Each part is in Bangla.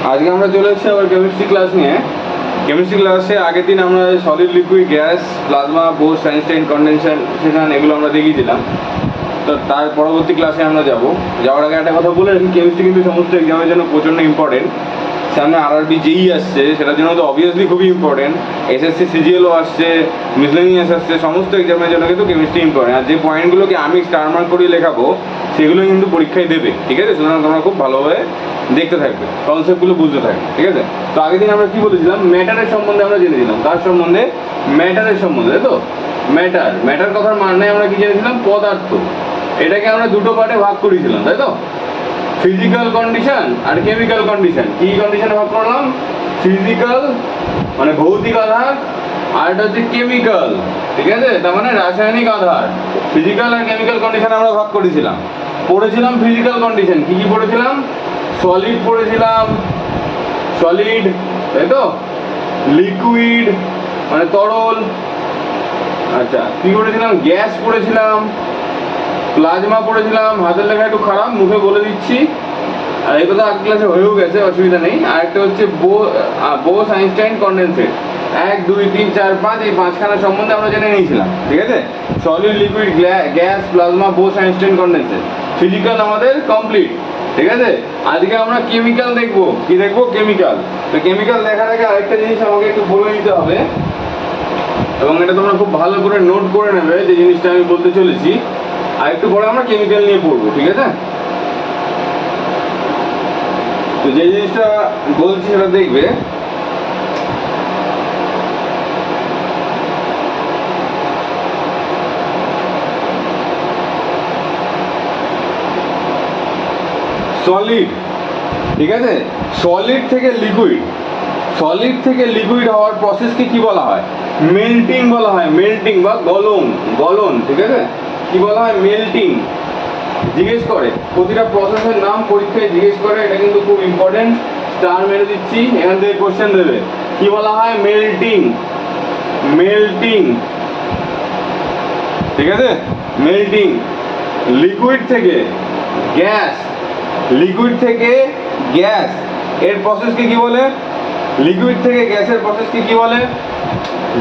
আজকে আমরা চলে এসেছি আবার কেমিস্ট্রি ক্লাস নিয়ে। কেমিস্ট্রি ক্লাসে আগের দিন আমরা solid liquid gas plasma Bose Einstein condensation এগুলো আমরা দেখিয়েছিলাম। তো তার পরবর্তী ক্লাসে আমরা যাওয়ার আগে একটা কথা বলে রাখি, কেমিস্ট্রি কিন্তু সমস্ত এক্সামের জন্য প্রচণ্ড ইম্পর্টেন্ট। সামনে আরআরবি যেই আসছে সেটার জন্য তো অবভিয়াসলি খুবই ইম্পর্টেন্ট। এসএসসি সিজিএলও আসছে, মিসলেনিয়াস আসছে, সমস্ত এক্সামের জন্য কিন্তু কেমিস্ট্রি ইম্পর্টেন্ট। আর যে পয়েন্টগুলোকে আমি স্টার মার্ক করে লেখাবো সেগুলো কিন্তু পরীক্ষায় দেবে, ঠিক আছে? সুতরাং তোমরা খুব ভালোভাবে দেখতে থাকবে, কনসেপ্টগুলো বুঝতে থাকবে, ঠিক আছে? তো আগের দিন আমরা কি বলেছিলাম, ম্যাটারের সম্বন্ধে আমরা জেনেছিলাম। কার সম্বন্ধে? ম্যাটারের সম্বন্ধে, তাই তো? ম্যাটার কথার মানে আমরা কি জেনেছিলাম? পদার্থ। এটাকে আমরা দুটো পার্টে ভাগ করেছিলাম, তাই তো? ফিজিক্যাল কন্ডিশন আর কেমিক্যাল কন্ডিশন। কি কন্ডিশনে ভাগ করলাম? ফিজিক্যাল মানে ভৌতিক আধার, আর এটা হচ্ছে কেমিক্যাল, ঠিক আছে? তার মানে রাসায়নিক আধার। ফিজিক্যাল আর কেমিক্যাল কন্ডিশন আমরা ভাগ করেছিলাম। পড়েছিলাম ফিজিক্যাল কন্ডিশন, কি কি পড়েছিলাম? সলিড পড়েছিলাম, সলিড, তাই তো? লিকুইড মানে তরল। আচ্ছা, কি পড়েছিলাম? গ্যাস পড়েছিলাম, প্লাজমা পড়েছিলাম। হাতের লেখা একটু খারাপ, মুখে বলে দিচ্ছি, আর এই কথা আগ ক্লাসে হয়েও গেছে, অসুবিধা নেই। আর একটা হচ্ছে বোস আইনস্টাইন কনডেনসেট। 1 2 3 4 5 এই 5খানা সম্বন্ধে আমরা জেনে নিয়েছিলাম, ঠিক আছে? Solid liquid gas plasma Bose Einstein condensate. Physical আমাদের কমপ্লিট, ঠিক আছে? আজকে আমরা কেমিক্যাল দেখবো। কি দেখবো? কেমিক্যাল। তো কেমিক্যাল দেখার আগে আরেকটা জিনিস আমাকে একটু বলে নিতে হবে, এবং এটা তোমরা খুব ভালো করে নোট করে নেবে যে জিনিসটা আমি বলতে চলেছি। আর একটু পরে আমরা কেমিক্যাল নিয়ে পড়বো, ঠিক আছে? তো যে জিনিসটা বলছি সেটা দেখবে। সলিড, ঠিক আছে? সলিড থেকে লিকুইড, সলিড থেকে লিকুইড হওয়ার প্রসেসকে কি বলা হয়? মেল্টিং বলা হয়। মেল্টিং বা গলন, ঠিক আছে? কি বলা হয়? মেল্টিং। জিজ্ঞেস করে প্রতিটা প্রসেসের নাম পরীক্ষায় জিজ্ঞেস করে, এটা কিন্তু খুব ইম্পর্টেন্ট। স্টার মেরে দিচ্ছি, এখান থেকে কোশ্চেন দেবে। কি বলা হয়? মেল্টিং। মেল্টিং, ঠিক আছে? মেল্টিং। লিকুইড থেকে গ্যাস, লিকুইড থেকে গ্যাস এর প্রসেসকে কি বলে? লিকুইড থেকে গ্যাসের প্রসেসকে কি বলে?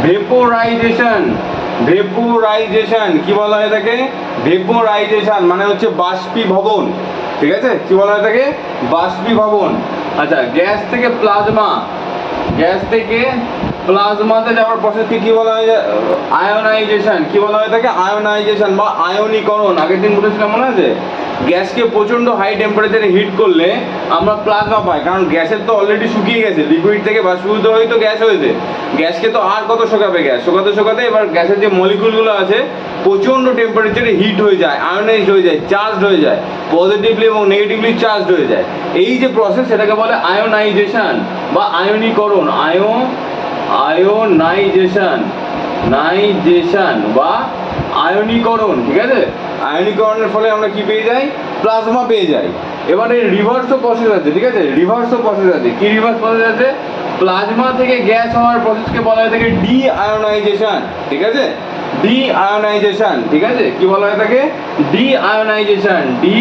ভেপোরাইজেশন। ভেপোরাইজেশন কি বলা হয় এটাকে? ভেপোরাইজেশন মানে হচ্ছে বাষ্পীভবন, ঠিক আছে? কি বলা হয় এটাকে? বাষ্পীভবন। আচ্ছা, গ্যাস থেকে প্লাজমা, গ্যাস থেকে প্লাজমাতে যাওয়ার প্রসেসকে কি বলা হয়? আয়োনাইজেশন। কি বলা হয় এটাকে? আয়োনাইজেশন বা আয়নীকরণ। আগের দিন বলেছিলাম, মনে আছে? গ্যাসকে প্রচণ্ড হাই টেম্পারেচারে হিট করলে আমরা প্লাজমা পাই, কারণ গ্যাসের তো অলরেডি শুকিয়ে গেছে, লিকুইড থেকে বাষ্পীভূত হয়ে তো গ্যাস হয়েছে। গ্যাসকে তো আর কত শোকাবে? গ্যাস শোকাতে শোকাতে এবার গ্যাসের যে মলিকুলগুলো আছে প্রচণ্ড টেম্পারেচারে হিট হয়ে যায়, আয়োনাইজড হয়ে যায়, চার্জড হয়ে যায়, পজিটিভলি এবং নেগেটিভলি চার্জড হয়ে যায়। এই যে প্রসেস সেটাকে বলে আয়োনাইজেশন বা আয়নীকরণ। আয়োনাইজেশন, নাইজেশন বা আয়নীকরণ, ঠিক আছে? আয়নীকরণের ফলে আমরা কি পেয়ে যাই? প্লাজমা পেয়ে যাই। এবারে রিভার্সও প্রসেস আছে, ঠিক আছে? রিভার্সও প্রসেস আছে। কি রিভার্স প্রসেস আছে? প্লাজমা থেকে গ্যাস হওয়ার প্রসেসকে বলা হয় থাকে ডি আয়োনাইজেশন, ঠিক আছে? ডি আয়োনাইজেশন, ঠিক আছে? কি বলা হয় থাকে? Deionization. D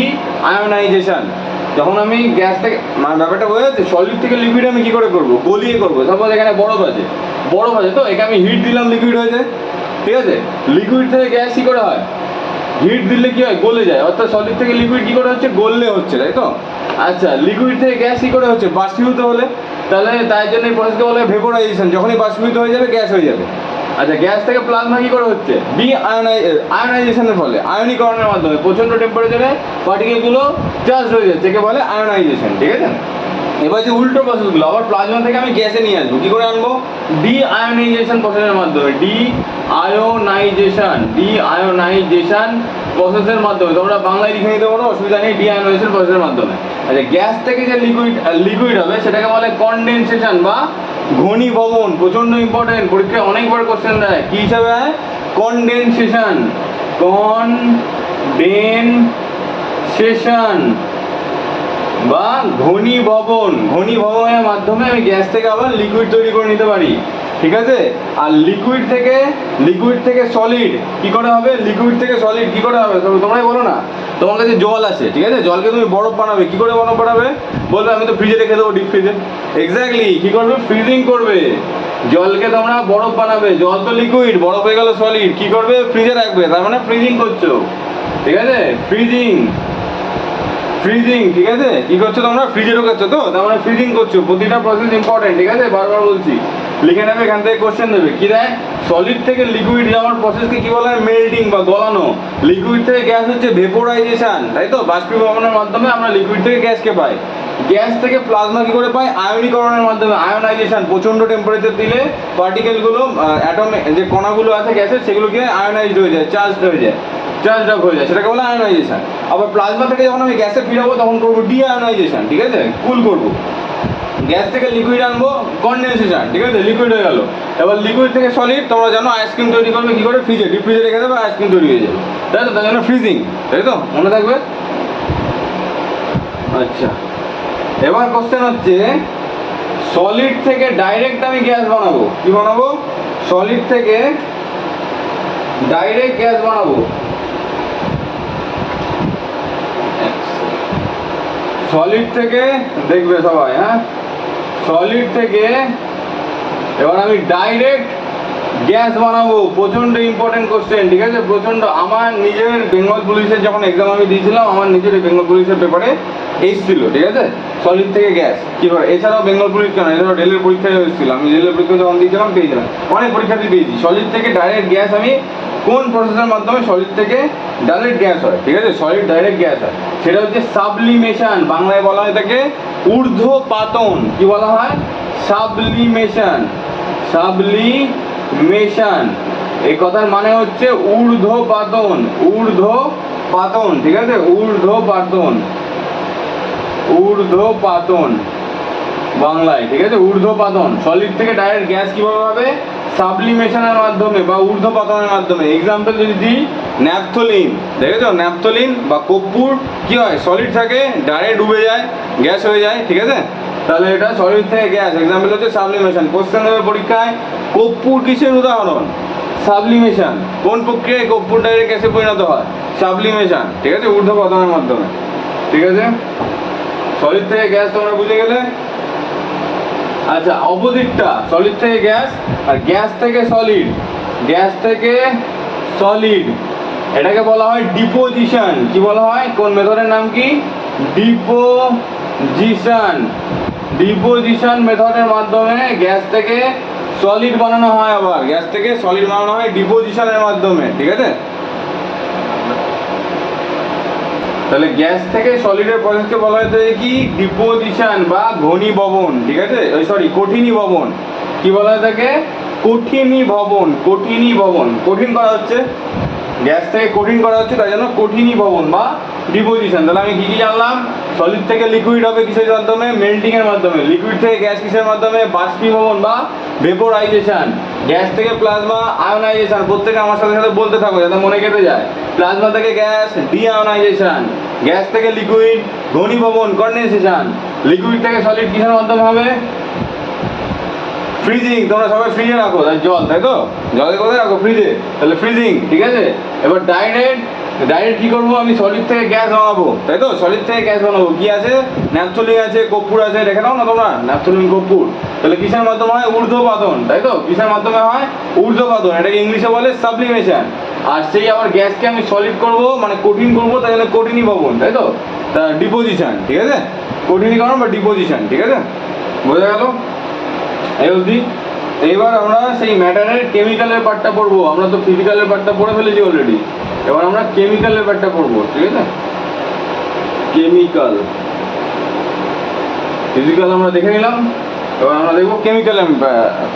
ionisation. যখন আমি গ্যাস থেকে, মানে ব্যাপারটা বোঝা যাচ্ছে? সলিড থেকে লিকুইড আমি কি করে করবো? গলিয়ে করবো। সাপোজ এখানে বরফ আছে, তো একে আমি হিট দিলাম, লিকুইড হয়ে যায়, ঠিক আছে? লিকুইড থেকে গ্যাস কি করে হয়? হিট দিলে কি হয়? গলে যায়। অর্থাৎ সলিড থেকে লিকুইড কি করে হচ্ছে? গললে হচ্ছে, তাই তো? আচ্ছা, লিকুইড থেকে গ্যাস কি করে হচ্ছে? বাষ্পীভূত হলে। তাহলে তাই জন্য এই প্রসেসকে বলে ভেপোরাইজেশন। যখনই বাষ্পীভূত হয়ে যাবে গ্যাস হয়ে যাবে। আচ্ছা, গ্যাস থেকে প্লাজমা কি করে হচ্ছে? আয়োনাইজেশনের ফলে, আয়নীকরণের মাধ্যমে প্রচণ্ড টেম্পারেচারে পার্টিকেলগুলো চার্জ হয়ে যাচ্ছে, একে বলে আয়োনাইজেশন, ঠিক আছে? এবার যে উল্টো প্রসেসগুলো, আবার প্লাজমা থেকে আমি গ্যাসে নিয়ে আসবো। কি করে আনবো? ডি আয়োনাইজেশন প্রসেসের মাধ্যমে। ডি আয়োনাইজেশন প্রসেসের মাধ্যমে। তোমরা বাংলায় লিখে নিতে পারো, অসুবিধা নেই। ডি আয়োনাইজেশন প্রসেসের মাধ্যমে। আচ্ছা, গ্যাস থেকে যে লিকুইড হবে সেটাকে বলে কনডেনসেশন বা ঘনীভবন। প্রচণ্ড ইম্পর্টেন্ট, পরীক্ষায় অনেকবার কোশ্চেন দেয়। কি হিসাবে? কনডেনসেশন। কনডেনসেশন বা ঘনীভবন। ঘনীভবনের মাধ্যমে আমি গ্যাস থেকে আবার লিকুইড তৈরি করে নিতে পারি। ঠিক আছে। আর লিকুইড থেকে সলিড কি করে হবে, লিকুইড থেকে সলিড কি করে হবে তোমরাই বলো না। তোমার কাছে জল আছে, ঠিক আছে, জলকে তুমি বরফ বানাবে, কি করে বরফ বানাবে, বলবে আমি তো ফ্রিজে রেখে দেবো, ডিপ ফ্রিজে। এক্স্যাক্টলি, কি করবে, ফ্রিজিং করবে। জলকে তোমরা বরফ বানাবে, জল তো লিকুইড, বরফ হয়ে গেল সলিড, কি করবে, ফ্রিজে রাখবে, তার মানে ফ্রিজিং করছো, ঠিক আছে, ফ্রিজিং। ঠিক আছে, কি করছো তোমরা, ফ্রিজে ঢোকাচ্ছ, তো তার মানে ফ্রিজিং করছো। প্রতিটা প্রসেস ইম্পর্টেন্ট, ঠিক আছে, বারবার বলছি, লিখে নেবে, এখান থেকে কোশ্চেন দেবে। কি দেয়, সলিড থেকে লিকুইড যাওয়ার প্রসেসকে কি বলা হয়, মেল্টিং বা গলানো। লিকুইড থেকে গ্যাস হচ্ছে ভেপোরাইজেশন, তাই তো, বাষ্পীভবনের মাধ্যমে আমরা লিকুইড থেকে গ্যাসকে পাই। গ্যাস থেকে প্লাজমা কি করে পাই, আয়নীকরণের মাধ্যমে, আয়নাইজেশন। প্রচন্ড টেম্পারেচার দিলে পার্টিকেলগুলো, অ্যাটম, যে কণাগুলো আছে গ্যাসের, সেগুলোকে আয়নাইজড হয়ে যায়, চার্জড হয়ে যায়, চার্জড আপ হয়ে যায়, সেটাকে বলে আয়নাইজেশন। আবার প্লাজমা থেকে যখন আমি গ্যাসে ফিরাবো তখন করবো ডিআয়নাইজেশন, ঠিক আছে, কুল করবো। গ্যাস থেকে লিকুইড আনবো, কনডেনসেশন, ঠিক আছে, লিকুইড হয়ে গেল। এবার লিকুইড থেকে সলিড, তোমরা জানো আইসক্রিম তৈরি করবে কি করে, ফ্রিজে, ডিপ ফ্রিজে রেখে দেবে, আইসক্রিম তৈরি হয়ে যাবে, তাই তো, তার জন্য ফ্রিজিং, তাই তো, মনে থাকবে। আচ্ছা, এবার কোশ্চেন হচ্ছে, সলিড থেকে ডাইরেক্ট আমি গ্যাস বানাবো, কি বানাবো, সলিড থেকে ডাইরেক্ট গ্যাস বানাবো। সলিড থেকে, দেখবে সবাই, হ্যাঁ, সলিড থেকে এবার আমি ডাইরেক্ট গ্যাস বানাবো। প্রচন্ড ইম্পর্টেন্ট কোশ্চেন, ঠিক আছে, প্রচন্ড। আমার নিজের বেঙ্গল পুলিশের যখন এক্সাম আমি দিয়েছিলাম, আমার নিজের বেঙ্গল পুলিশের পেপারে এসেছিল, ঠিক আছে, সলিড থেকে গ্যাস কীভাবে। এছাড়াও বেঙ্গল পুলিশ কেন, এছাড়াও রেলের পরীক্ষায় এসেছিল, আমি রেলের পরীক্ষা যখন দিয়েছিলাম পেয়েছিলাম, অনেক পরীক্ষাতেই পেয়েছি। সলিড থেকে ডাইরেক্ট গ্যাস আমি কোন প্রসেসের মাধ্যমে সলিড থেকে ডাইরেক্ট গ্যাস হয়, ঠিক আছে, সলিড ডাইরেক্ট গ্যাস হয়, সেটা হচ্ছে সাবলিমেশন। বাংলায় বলা হয় তাকে ঊর্ধ্বপাতন। কি বলা হয়, সাবলিমেশন, সাবলিমেশন। এই কথার মানে হচ্ছে ঊর্ধ্বপাতন, ঊর্ধ্বপাতন, ঠিক আছে, ঊর্ধ্বপাতন, ঊর্ধ্বপাতন বাংলায়, ঠিক আছে, ঊর্ধ্বপাতন। সলিড থেকে ডাইরেক্ট গ্যাস কিভাবে হবে, সাবলিমেশনের মাধ্যমে বা ঊর্ধ্বপাতনের মাধ্যমে। এক্সাম্পল যদি দিই, ন্যাপথলিন, দেখেছো, ন্যাপথলিন বা কর্পূর কি হয়, সলিড থাকে, ডাইরেক্ট ডুবে যায়, গ্যাস হয়ে যায়, ঠিক আছে, তাহলে এটা সলিড থেকে গ্যাস। এক্সাম্পল হচ্ছে সাবলিমেশন। কোশ্চেন দেবে পরীক্ষায়, কর্পূর কিসের উদাহরণ, সাবলিমেশন। কোন প্রক্রিয়ায় কর্পূর ডাইরেক্ট গ্যাসে পরিণত হয়, সাবলিমেশন, ঠিক আছে, ঊর্ধ্বপাতনের মাধ্যমে, ঠিক আছে। সলিড থেকে গ্যাস তোমরা বুঝে গেলে। আচ্ছা, অপোজিটটা, সলিড থেকে গ্যাস আর গ্যাস থেকে সলিড, গ্যাস থেকে সলিড, এটাকে বলা হয় ডিপোজিশন। কি বলা হয়, কোন মেথডের নাম কি, ডিপোজিশন। ডিপোজিশন মেথডের মাধ্যমে গ্যাস থেকে সলিড বানানো হয়, আবার গ্যাস থেকে সলিড বানানো হয় ডিপোজিশনের মাধ্যমে, ঠিক আছে। তাহলে গ্যাস থেকে সলিডের প্রসেসকে বলা হয়েছে কি, ডিপোজিশন বা ঘনীভবন, ঠিক আছে, সরি, কঠিনীভবন। কি বলা হয় তাকে, কঠিনীভবন, কঠিনীভবন, কঠিন করা হচ্ছে, গ্যাস থেকে কঠিন করা হচ্ছে, তাই জন্য কঠিনীভবন বা ডিপোজিশন। তাহলে আমি কি কি জানলাম, সলিড থেকে লিকুইড হবে কিসের মাধ্যমে, মেল্টিং এর মাধ্যমে। লিকুইড থেকে গ্যাস কিসের মাধ্যমে, বাষ্পীভবন বা ভেপোরাইজেশন। গ্যাস থেকে প্লাজমা, আয়নাইজেশন। প্রত্যেকে আমার সাথে সাথে বলতে থাকো যাতে মনে কেটে যায়। প্লাজমা থেকে গ্যাস, ডিআয়নাইজেশন। গ্যাস থেকে লিকুইড, ঘনীভবন, কনডেনসেশন। লিকুইড থেকে সলিড কিসের মাধ্যমে হবে, ফ্রিজিং। তোমরা সবাই ফ্রিজে রাখো, তাই জল, তাই তো, জলের কোথায় রাখো, ফ্রিজে, তাহলে ফ্রিজিং, ঠিক আছে। এবার ডাইরেক্ট কি করবো, আমি সলিড থেকে গ্যাস বানাবো, তাই তো, সলিড থেকে গ্যাস বানাবো। কি আছে, ন্যাপথলিন আছে, কর্পূর আছে, দেখে নাও না তোমরা, ন্যাপথলিন, কর্পূর। তাহলে কিসের মাধ্যমে হয়, ঊর্ধ্বপাতন, তাই তো, কিসের মাধ্যমে হয়, ঊর্ধ্বপাতন, এটাকে ইংলিশে বলে সাবলিমেশন। আর সেই আবার গ্যাসকে আমি সলিড করব, মানে কঠিন করবো, তাই জন্য কঠিনীভবন, তাই তো, তা ডিপোজিশন, ঠিক আছে, কঠিনীকরণ বা ডিপোজিশন, ঠিক আছে, বোঝা গেল এই অবধি। এইবার আমরা সেই ম্যাটারের কেমিক্যালের পার্টটা পড়বো। আমরা তো ফিজিক্যালের পার্টটা পড়ে ফেলেছি অলরেডি, এবার আমরা কেমিক্যালের পার্টটা পড়বো, ঠিক আছে। কেমিক্যাল, ফিজিক্যাল আমরা দেখে নিলাম, এবার আমরা দেখবো কেমিক্যালের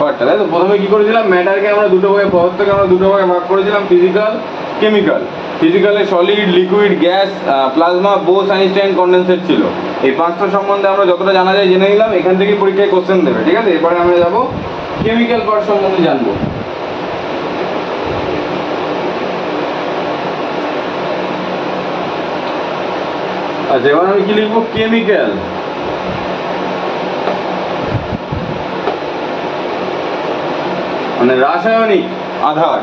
পার্টটা, তাই তো। প্রথমে কি করেছিলাম, ম্যাটারকে আমরা দুটো ভাগে, পদার্থকে আমরা দুটো ভাগে ভাগ করেছিলাম, ফিজিক্যাল, কেমিক্যাল। ফিজিক্যালে solid, liquid, gas, plasma, Bose, Einstein, condensate ছিল। এই পাঁচটা সম্বন্ধে আমরা যতটা জানা যায় জেনে নিলাম। এখান থেকে পরীক্ষায় কোশ্চেন দেবে, ঠিক আছে। এরপরে আমরা যাবো কেমিক্যাল পার্ট সম্বন্ধে জানবো। আচ্ছা, এবার আমি কি লিখবো, কেমিক্যাল। মানে রাসায়নিক আধার,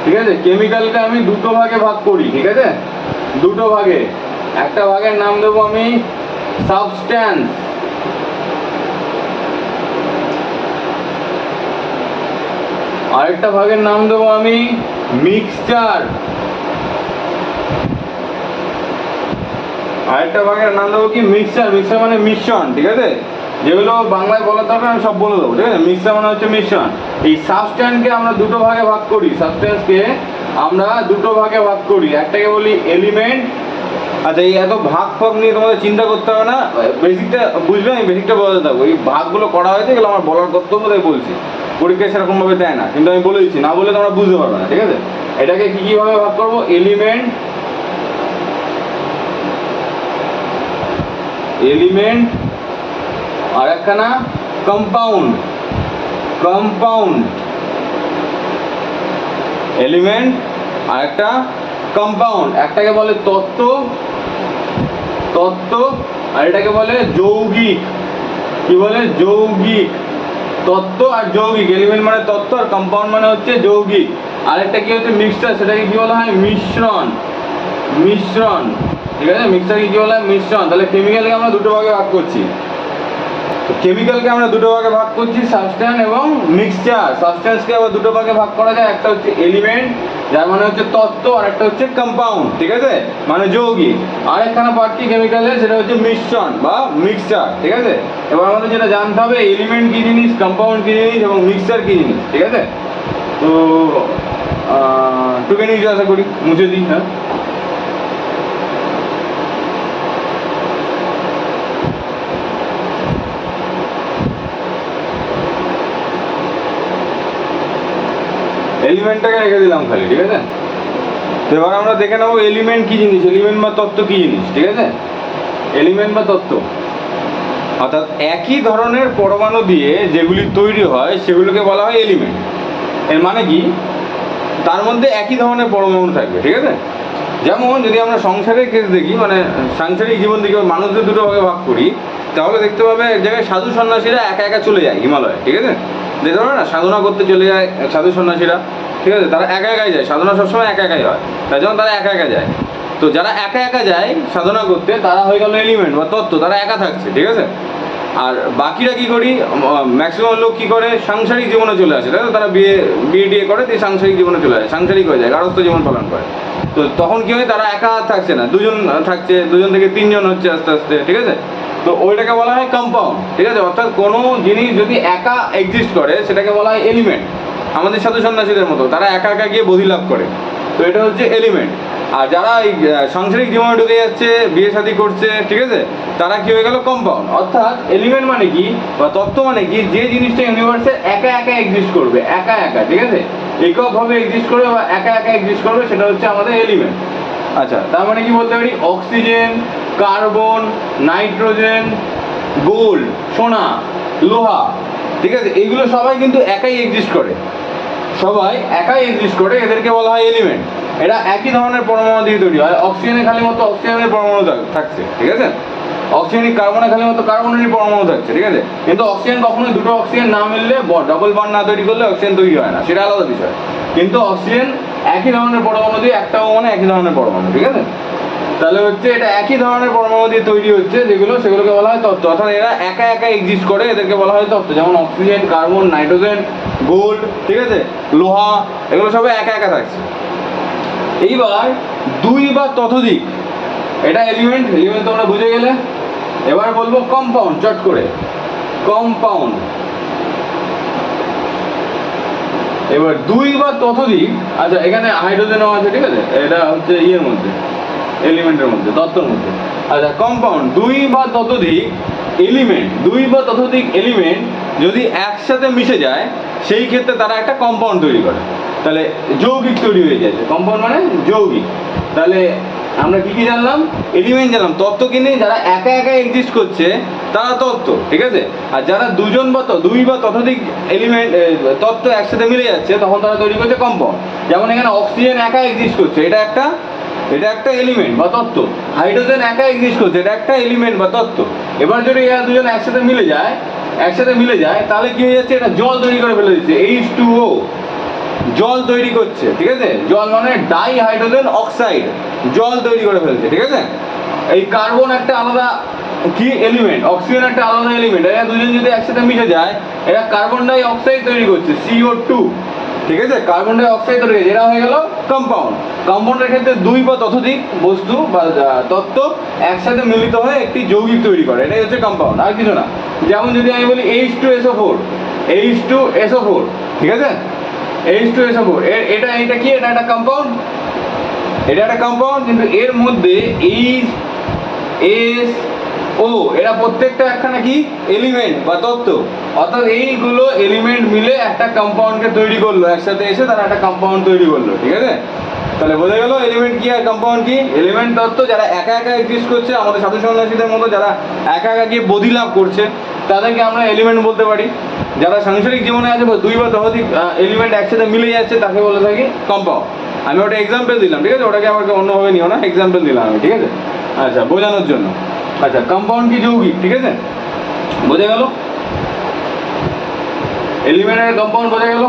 ঠিক আছে। কেমিক্যালকে আমি দুটো ভাগে ভাগ করি, ঠিক আছে, দুটো ভাগে। একটা ভাগের নাম দেবো আমি সাবস্ট্যান্স, আরেকটা ভাগের নাম দেবো আমি মিক্সচার, আরেকটা ভাগের নাম দেবো কি মিক্সচার। মিক্সচার মানে মিশ্রণ, ঠিক আছে। যেগুলো বাংলায় বলা দরকার আমি সব বলে দেবো, ঠিক আছে। মিক্সচার মানে হচ্ছে মিশ্রণ। এই সাবস্ট্যান্সকে আমরা দুটো ভাগে ভাগ করি, সাবস্ট্যান্সকে আমরা দুটো ভাগে ভাগ করি। একটাকে বলি এলিমেন্ট। আচ্ছা, এই এত ভাগ ফাগ নিয়ে তোমাদের চিন্তা করতে হবে না, বেসিকটা বুঝবে, আমি বেসিকটা বলতে থাকবো। এই ভাগগুলো করা হয়েছে, এগুলো আমার বলার কর্তব্য, তাই বলছি। পরীক্ষায় সেরকমভাবে দেয় না, কিন্তু আমি বলে দিচ্ছি, না বলে তোমরা বুঝতে পারবে না, ঠিক আছে। এটাকে কি কিভাবে ভাগ করবো? এলিমেন্ট, এলিমেন্ট, আর একখানা কম্পাউন্ড, কম্পাউন্ড, এলিমেন্ট আর একটা কম্পাউন্ড। একটাকে বলে তত্ত্ব, তত্ত্ব, আর এটাকে বলে যৌগিক। কি বলে? যৌগিক। তত্ত্ব আর যৌগিক। এলিমেন্ট মানে তত্ত্ব আর কম্পাউন্ড মানে হচ্ছে যৌগিক। আরেকটা কি হচ্ছে মিক্সচার, সেটাকে কি বলা হয়? মিশ্রণ, মিশ্রণ, ঠিক আছে। মিক্সচারকে কি বলা হয়? মিশ্রণ। তাহলে কেমিক্যালকে আমরা দুটো ভাগে ভাগ করছি, কেমিক্যালকে আমরা দুটো ভাগে ভাগ করছি, সাবস্ট্যান্স এবং মিক্সচার। সাবস্ট্যান্সকে আবার দুটো ভাগে ভাগ করা যায়, একটা হচ্ছে এলিমেন্ট যার মানে হচ্ছে তত্ত্ব, আর একটা হচ্ছে কম্পাউন্ড, ঠিক আছে, মানে যৌগিক। আর একখানা পার্ট কি কেমিক্যালের, সেটা হচ্ছে মিশ্রণ বা মিক্সচার, ঠিক আছে। এবার আমাদের যেটা জানতে হবে, এলিমেন্ট কি জিনিস, কম্পাউন্ড কি জিনিস এবং মিক্সচার কি জিনিস, ঠিক আছে। তো টুকে নিয়ে আশা করি মুছে দিই। হ্যাঁ, এলিমেন্টটাকে রেখে দিলাম খালি, ঠিক আছে। তো এবার আমরা দেখে নেবো এলিমেন্ট কি জিনিস, এলিমেন্ট বা তত্ত্ব কি জিনিস, ঠিক আছে। এলিমেন্ট বা তত্ত্ব অর্থাৎ একই ধরনের পরমাণু দিয়ে যেগুলি তৈরি হয় সেগুলোকে বলা হয় এলিমেন্ট। এর মানে কি? তার মধ্যে একই ধরনের পরমাণু থাকবে, ঠিক আছে। যেমন যদি আমরা সংসারের কেস দেখি, মানে সাংসারিক জীবন দেখি, মানুষদের দুটো ভাগে ভাগ করি, তাহলে দেখতে পাবে এক জায়গায় সাধু সন্ন্যাসীরা একা একা চলে যায় হিমালয়ে, ঠিক আছে। দেখতে পাবে না, সাধনা করতে চলে যায় সাধু সন্ন্যাসীরা, ঠিক আছে। তারা একা একাই যায়, সাধনা সবসময় একা একাই হয়, তাই জন্য তারা একা একা যায়। তো যারা একা একা যায় সাধনা করতে, তারা হয়ে গেল এলিমেন্ট বা তত্ত্ব, তারা একা থাকছে, ঠিক আছে। আর বাকিরা কি করি, ম্যাক্সিমাম লোক কি করে, সাংসারিক জীবনে চলে আসে, তাই তো। তারা বিয়ে বিয়ে টিয়ে করে, দিয়ে সাংসারিক জীবনে চলে আসে, সাংসারিক হয়ে যায়, গারস্থ জীবন পালন করে। তো তখন কি হয়, তারা একা থাকছে না, দুজন থাকছে, দুজন থেকে তিনজন হচ্ছে আস্তে আস্তে, ঠিক আছে। তো ওইটাকে বলা হয় কম্পাউন্ড, ঠিক আছে। অর্থাৎ কোনো জিনিস যদি একা এক্সিস্ট করে সেটাকে বলা হয় এলিমেন্ট। আমাদের সাধু সন্ন্যাসীদের মতো তারা একা একা গিয়ে বোধি লাভ করে, তো এটা হচ্ছে এলিমেন্ট। আর যারা এই সাংসারিক জীবনে ঢুকে যাচ্ছে, বিয়ে শাদী করছে, ঠিক আছে, তারা কি হয়ে গেল, কম্পাউন্ড। অর্থাৎ এলিমেন্ট মানে কি বা তত্ত্ব মানে কি, যে জিনিসটা ইউনিভার্সে একা একা এক্সিস্ট করবে, একা একা, ঠিক আছে, এককভাবে এক্সিস্ট করবে বা একা একা এক্সিস্ট করবে, সেটা হচ্ছে আমাদের এলিমেন্ট। আচ্ছা, তার মানে কি বলতে পারি, অক্সিজেন, কার্বন, নাইট্রোজেন, গোল্ড, সোনা, লোহা, ঠিক আছে, এইগুলো সবাই কিন্তু একাই এক্সিস্ট করে, সবাই একাই এক্সিস্ট করে, এদেরকে বলা হয় এলিমেন্ট। এটা একই ধরনের পরমাণু দিয়ে তৈরি হয়। অক্সিজেনে খালি মতো অক্সিজেনের পরমাণু থাকছে, ঠিক আছে। অক্সিজেনিক কার্বনে খালি মতো কার্বনেরই পরমাণু থাকছে, ঠিক আছে। কিন্তু অক্সিজেন কখনোই দুটো অক্সিজেন না মিললে, ডবল বন্ড না তৈরি করলে অক্সিজেন তৈরি হয় না, সেটা আলাদা বিষয়। কিন্তু অক্সিজেন একই ধরনের পরমাণু দিয়ে, একটাও মানে একই ধরনের পরমাণু, ঠিক আছে। তাহলে হচ্ছে এটা একই ধরনের পরমাণু দিয়ে তৈরি হচ্ছে যেগুলো, সেগুলোকে বলা হয় তত্ত্ব। অর্থাৎ এরা একা একা এক্সিস্ট করে, এদেরকে বলা হয় তত্ত্ব। যেমন অক্সিজেন, কার্বন, নাইট্রোজেন, গোল্ড, ঠিক আছে, লোহা, এগুলো সবাই একা একা থাকছে। এইবার দুই বা ততোধিক, এটা এলিমেন্ট, এলিমেন্ট তোমরা বুঝে গেলে। এবার বলবো কম্পাউন্ড, চট করে, কম্পাউন্ড। এবার দুই বা ততোধিক, আচ্ছা এখানে হাইড্রোজেনও আছে, ঠিক আছে, এটা হচ্ছে ইয়ের মধ্যে, এলিমেন্টের মধ্যে, তত্ত্বের মধ্যে। আচ্ছা, কম্পাউন্ড, দুই বা ততোধিক এলিমেন্ট, দুই বা ততোধিক এলিমেন্ট যদি একসাথে মিশে যায়, সেই ক্ষেত্রে তারা একটা কম্পাউন্ড তৈরি করে। তাহলে যৌগিক তৈরি হয়ে যাচ্ছে, কম্পাউন্ড মানে যৌগিক। তাহলে আমরা কি কি জানলাম, এলিমেন্ট জানলাম, তত্ত্ব কি নেই, যারা একা একা এক্সিস্ট করছে তারা তত্ত্ব, ঠিক আছে। আর যারা দুজন বা দুই বা ততোধিক এলিমেন্ট তত্ত্ব একসাথে মিলে যাচ্ছে, তখন তারা তৈরি করছে কম্পাউন্ড। যেমন এখানে অক্সিজেন একা এক্সিস্ট করছে, এটা একটা এলিমেন্ট বা তত্ত্ব। হাইড্রোজেন একা এক্সিস্ট করছে, এটা একটা এলিমেন্ট বা তত্ত্ব। এবার যদি এরা দুজন একসাথে মিলে যায়, তাহলে কি হয়ে যাচ্ছে, এটা জল তৈরি করে ফেলে দিচ্ছে, H2O, জল তৈরি করছে, ঠিক আছে? জল মানে ডাই হাইড্রোজেন অক্সাইড, জল তৈরি করে ফেলছে, ঠিক আছে? এই কার্বন একটা আলাদা কি এলিমেন্ট, অক্সিজেন একটা আলাদা এলিমেন্ট, এরা দুজন যদি একসাথে মিশে যায় এরা কার্বন ডাই অক্সাইড তৈরি করছে, CO2, ঠিক আছে? কার্বন ডাই অক্সাইড তৈরি করছে, এরা হয়ে গেল কম্পাউন্ড। কম্পাউন্ডের ক্ষেত্রে দুই বা ততোধিক বস্তু বা তত্ত্ব একসাথে মিলিত হয়ে একটি যৌগিক তৈরি করে, এটাই হচ্ছে কম্পাউন্ড, আর কিছু না। যেমন যদি আমি বলি H2SO4, H2SO4, ঠিক আছে? H2SO4 এটা কি? এটা একটা কম্পাউন্ড, এটা একটা কম্পাউন্ড, কিন্তু এর মধ্যে HSO এরা প্রত্যেকটা একখানা কি এলিমেন্ট বা তত্ত্ব, অর্থাৎ এইগুলো এলিমেন্ট মিলে একটা কম্পাউন্ডকে তৈরি করলো, একসাথে এসে তারা একটা কম্পাউন্ড তৈরি করলো, ঠিক আছে? তাহলে বোঝা গেল এলিমেন্ট কি আর কম্পাউন্ড কি। এলিমেন্ট তত্ত্ব যারা একা একা এক্সিস্ট করছে, আমাদের সাধু সন্ন্যাসীদের মতো যারা একা একা গিয়ে বদি লাভ করছে, তাদেরকে আমরা এলিমেন্ট বলতে পারি। যারা সাংসারিক জীবনে আছে বা দুই বা ততোধিক এলিমেন্ট একসাথে মিলে যাচ্ছে তাকে বলে থাকি কম্পাউন্ড। আমি ওটা এক্সাম্পল দিলাম, ঠিক আছে? ওটাকে আমাকে অন্যভাবে নিও না, এক্সাম্পল দিলাম আমি, ঠিক আছে? আচ্ছা, বোঝানোর জন্য। আচ্ছা, কম্পাউন্ড কি যৌগিক, ঠিক আছে? বোঝা গেল এলিমেন্টের কম্পাউন্ড, বোঝা গেল?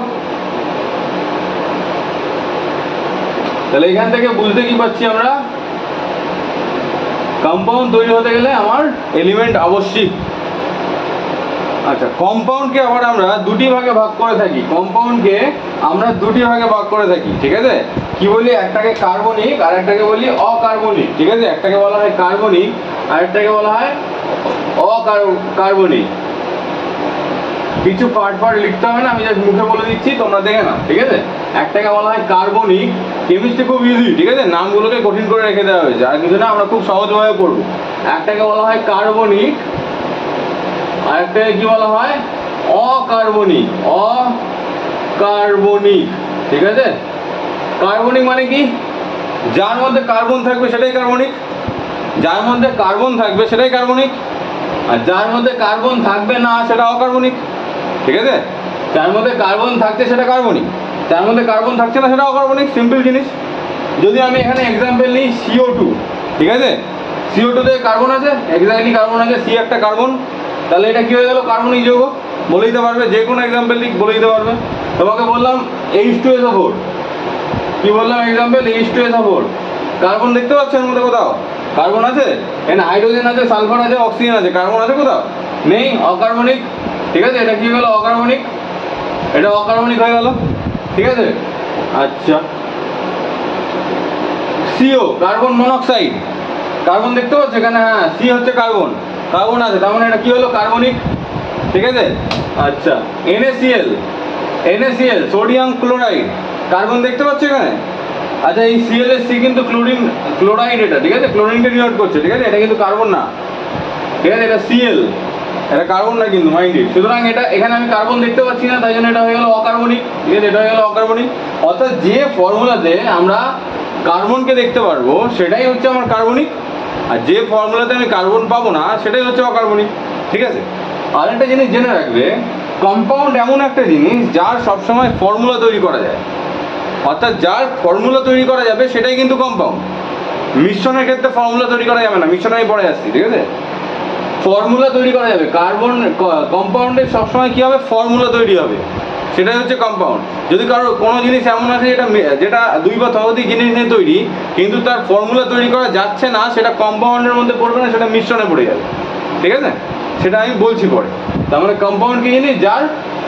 তাহলে এখান থেকে বুঝতে কি পাচ্ছি আমরা, কম্পাউন্ড তৈরি হতে গেলে আমার এলিমেন্ট আবশ্যিক। আচ্ছা, কম্পাউন্ডকে আবার আমরা দুটি ভাগে ভাগ করে থাকি, কম্পাউন্ডকে আমরা দুটি ভাগে ভাগ করে থাকি, ঠিক আছে? কি বলি, একটাকে কার্বনিক আর একটাকে বলি অকার্বনিক, ঠিক আছে? একটাকে বলা হয় কার্বনিক আর একটাকে বলা হয় অকার্বনিক। কিছু পার্ট লিখতে হবে না, আমি জাস্ট মুখে বলে দিচ্ছি, তোমরা দেখে নাও, ঠিক আছে? একটাকে বলা হয় কার্বনিক, কেমিস্ট্রি খুব ইজি, ঠিক আছে? নামগুলোকে কঠিন করে রেখে দেওয়া হয়েছে, আর কিছু না, আমরা খুব সহজভাবে পড়বো। একটাকে বলা হয় কার্বনিক আর একটাকে কি বলা হয় অকার্বনিক, অকার্বনিক, ঠিক আছে? কার্বনিক মানে কি? যার মধ্যে কার্বন থাকবে সেটাই কার্বনিক, যার মধ্যে কার্বন থাকবে সেটাই কার্বনিক, আর যার মধ্যে কার্বন থাকবে না সেটা অকার্বনিক, ঠিক আছে? যার মধ্যে কার্বন থাকছে সেটা কার্বনিক, যার মধ্যে কার্বন থাকছে না সেটা অকার্বনিক, সিম্পল জিনিস। যদি আমি এখানে এক্সাম্পল নিই CO2, ঠিক আছে? CO2 তে কার্বন আছে, এক্স্যাক্টলি কার্বন আছে, C একটা কার্বন, তাহলে এটা কি হয়ে গেল, কার্বনিক যৌগ। বলে দিতে পারবে, যে কোনো এক্সাম্পল লিখ বলে দিতে পারবে। তোমাকে বললাম H2SO4, কি বললাম এক্সাম্পল, H2SO4, কার্বন দেখতে পাচ্ছ এর মধ্যে কোথাও? কার্বন আছে, এখানে হাইড্রোজেন আছে, সালফার আছে, অক্সিজেন আছে, কার্বন আছে কোথাও? নেই, অকার্বনিক, ঠিক আছে? এটা কি হয়ে গেল, অকার্বনিক, এটা অকার্বনিক হয়ে গেল, ঠিক আছে? আচ্ছা, CO কার্বন মনোক্সাইড, কার্বন দেখতে পাচ্ছ এখানে? হ্যাঁ, C হচ্ছে কার্বন, কার্বন আছে, তার মানে এটা কি হলো, কার্বনিক, ঠিক আছে? আচ্ছা, NaCl সোডিয়াম ক্লোরাইড, কার্বন দেখতে পাচ্ছ এখানে? আচ্ছা, এই Cl এর C কিন্তু ক্লোরাইড, এটা ঠিক আছে, ক্লোরিনকে ডিনোট করছে, ঠিক আছে? এটা কিন্তু কার্বন না, ঠিক আছে? এটা Cl, এটা কার্বন না কিন্তু, মাইন্ডেড। সুতরাং এটা এখানে আমি কার্বন দেখতে পাচ্ছি না, তাই জন্য এটা হয়ে গেল অকার্বনিক, ঠিক আছে? এটা হয়ে গেল অকার্বনিক। অর্থাৎ যে ফর্মুলাতে আমরা কার্বনকে দেখতে পারবো সেটাই হচ্ছে আমার কার্বনিক, আর যে ফর্মুলাতে আমি কার্বন পাবো না সেটাই হচ্ছে অকার্বনিক, ঠিক আছে? আর একটা জিনিস জেনে রাখবে, কম্পাউন্ড এমন একটা জিনিস যার সবসময় ফর্মুলা তৈরি করা যায়, অর্থাৎ যার ফর্মুলা তৈরি করা যাবে সেটাই কিন্তু কম্পাউন্ড। মিশ্রণের ক্ষেত্রে ফর্মুলা তৈরি করা যাবে না, মিশ্রণে আমি পড়ে আসছি, ঠিক আছে? ফর্মুলা তৈরি করা যাবে, কম্পাউন্ডের সবসময় কি হবে, ফর্মুলা তৈরি হবে, সেটাই হচ্ছে কম্পাউন্ড। যদি কারো কোনো জিনিস এমন আছে যেটা দুই বা ততোধিক জিনিস নিয়ে তৈরি, কিন্তু তার ফর্মুলা তৈরি করা যাচ্ছে না, সেটা কম্পাউন্ডের মধ্যে পড়বে না, সেটা মিশ্রণে পড়ে যাবে, ঠিক আছে? সেটা আমি বলছি পরে। তার মানে কম্পাউন্ড কি জিনিস, যার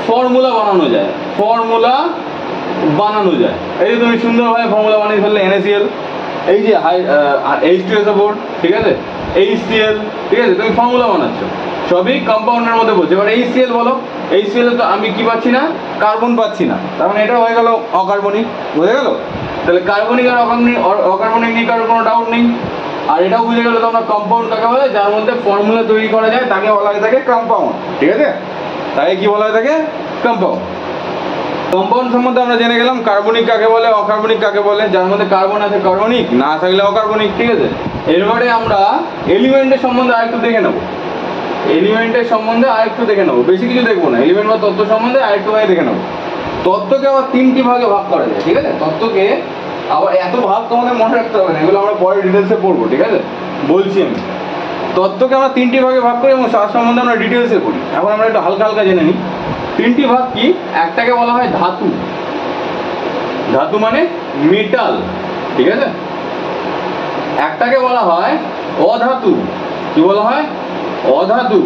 ফর্মুলা বানানো যায়, ফর্মুলা বানানো যায়। এই যে তুমি সুন্দরভাবে ফর্মুলা বানিয়ে ফেললে NaCl, এই যে H2SO4, ঠিক আছে? HCl, ঠিক আছে? তুমি ফর্মুলা বানাচ্ছ, সবই কম্পাউন্ডের মধ্যে বলছে। এবার HCl বলো, HCl তো আমি কি পাচ্ছি না, কার্বন পাচ্ছি না, তার মানে এটা হয়ে গেল অকার্বনিক, বুঝে গেল? তাহলে কার্বনিক আর অকার্বনিক নিয়ে কারোর কোনো ডাউট নেই। আর এটাও বুঝে গেলো তোমরা, কম্পাউন্ড কাকে বলে, যার মধ্যে ফর্মুলা তৈরি করা যায় তাকে বলা হয়ে থাকে কম্পাউন্ড, ঠিক আছে? তাকে কি বলা হয়ে থাকে, কম্পাউন্ড। কম্পাউন্ড সম্বন্ধে আমরা জেনে গেলাম, কার্বনিক কাকে বলে, অকার্বনিক কাকে বলে, যার মধ্যে কার্বন আছে কার্বনিক, না থাকলে অকার্বনিক, ঠিক আছে? এরপরে আমরা এলিমেন্টের সম্বন্ধে আরেকটু দেখে নেবো, এলিমেন্টের সম্বন্ধে আরেকটু দেখে নেবো, বেশি কিছু দেখবো না, এলিমেন্ট বা তত্ত্ব সম্বন্ধে আরেকটু ভাগে দেখে নেবো। তত্ত্বকে আবার তিনটি ভাগে ভাগ করা যায়, ঠিক আছে? তত্ত্বকে আবার এত ভাগ তোমাদের মনে রাখতে হবে না, এগুলো আমরা পরে ডিটেলসে পড়বো, ঠিক আছে? বলছি আমি, তত্ত্বকে আমরা তিনটি ভাগে ভাগ করি এবং তার সম্বন্ধে আমরা ডিটেলসে পড়ি। এখন আমরা একটু হালকা হালকা জেনে নিই তিনটি ভাগ কি। একটাকে বলা হয় ধাতু, ধাতু মানে মেটাল, ঠিক আছে। একটাকে বলা হয় অধাতু, কি বলা হয়? অধাতু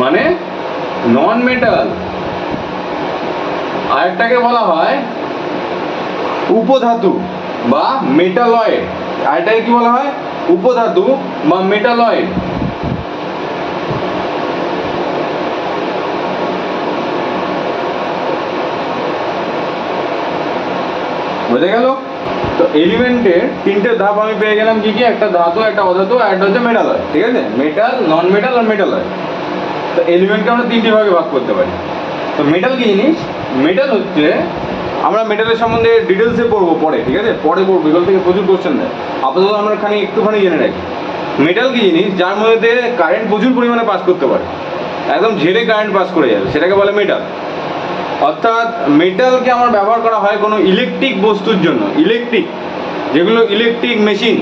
মানে নন মেটাল। আরেকটাকে বলা হয় উপধাতু বা মেটালয়েড। আরেকটাকে কি বলা হয়? উপধাতু বা মেটালয়েড। বোঝা গেল? তো এলিমেন্টের তিনটে ধাপ আমি পেয়ে গেলাম, কি কি? একটা ধাতু, একটা অধাতু, আর একটা হচ্ছে মেটালয়েড, ঠিক আছে। মেটাল, নন মেটাল আর মেটালয়েড। তো এলিমেন্টকে আমরা তিনটি ভাগে ভাগ করতে পারি। তো মেটাল কি জিনিস? মেটাল হচ্ছে, আমরা মেটালের সম্বন্ধে ডিটেলসে পড়বো পরে, ঠিক আছে, পরে পড়বো, এগুলো থেকে প্রচুর কোশ্চেন দেয়। আপাতত আমরা একটুখানি জেনে রাখি মেটাল কি জিনিস। যার মধ্যে কারেন্ট প্রচুর পরিমাণে পাস করতে পারে, একদম ঝেড়ে কারেন্ট পাস করে যাবে, সেটাকে বলে মেটাল। অর্থাৎ মেটালকে আমার ব্যবহার করা হয় কোনো ইলেকট্রিক বস্তুর জন্য। ইলেকট্রিক, যেগুলো ইলেকট্রিক মেশিন,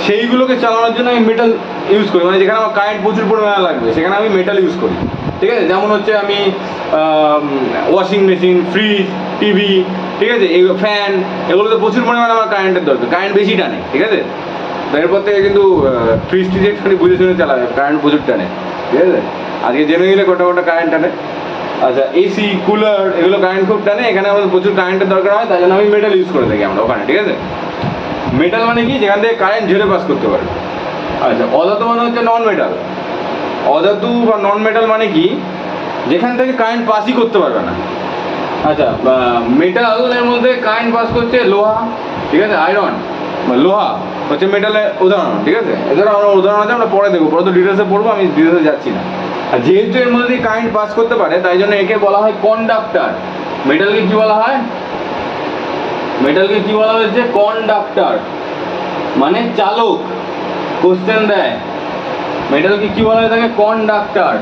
সেইগুলোকে চালানোর জন্য আমি মেটাল ইউজ করি। মানে যেখানে আমার কারেন্ট প্রচুর পরিমাণে লাগবে সেখানে আমি মেটাল ইউজ করি, ঠিক আছে। যেমন হচ্ছে আমি ওয়াশিং মেশিন, ফ্রিজ, টিভি, ঠিক আছে, এগুলো ফ্যান, এগুলোতে প্রচুর পরিমাণে আমার কারেন্টের দরকার, কারেন্ট বেশি টানে, ঠিক আছে। তো এরপর থেকে কিন্তু ফ্রিজ টিজ একটুখানি বুঝে শুনে চালাবে, কারেন্ট প্রচুর টানে, ঠিক আছে। আজকে জেনে গেলে কটা কটা কারেন্ট টানে। আচ্ছা, এসি, কুলার, এগুলো কারেন্ট খুব টানে, এখানে আমাদের প্রচুর কারেন্টের দরকার হয়, তাই জন্য আমি মেটাল ইউজ করে থাকি আমরা ওখানে, ঠিক আছে। মেটাল মানে কি? যেখান থেকে কারেন্ট ঝেড়ে পাস করতে পারে। আচ্ছা, অধাতু মানে হচ্ছে নন মেটাল। অধাতু বা নন মেটাল মানে কি? যেখান থেকে কারেন্ট পাসই করতে পারবে না। আচ্ছা, মেটালের মধ্যে কারেন্ট পাস করছে লোহা, ঠিক আছে, আয়রন বা লোহা হচ্ছে মেটালের উদাহরণ, ঠিক আছে। এছাড়া আমরা উদাহরণ আছে, আমরা পরে দেখবো, পরে তো ডিটেলসে পড়বো, আমি ডিটেলসে যাচ্ছি না। আর যেহেতু এর মধ্যে দিয়ে কারেন্ট পাস করতে পারে, তাই জন্য একে বলা হয় কন্ডাক্টর। মেটালকে কি বলা হয়? মেটালকে কি বলা হয়েছে? কন্ডাক্টর মানে চালক। কোশ্চেন দেয় মেটালকে কি বলা হয়ে থাকে? কন্ডাক্টর।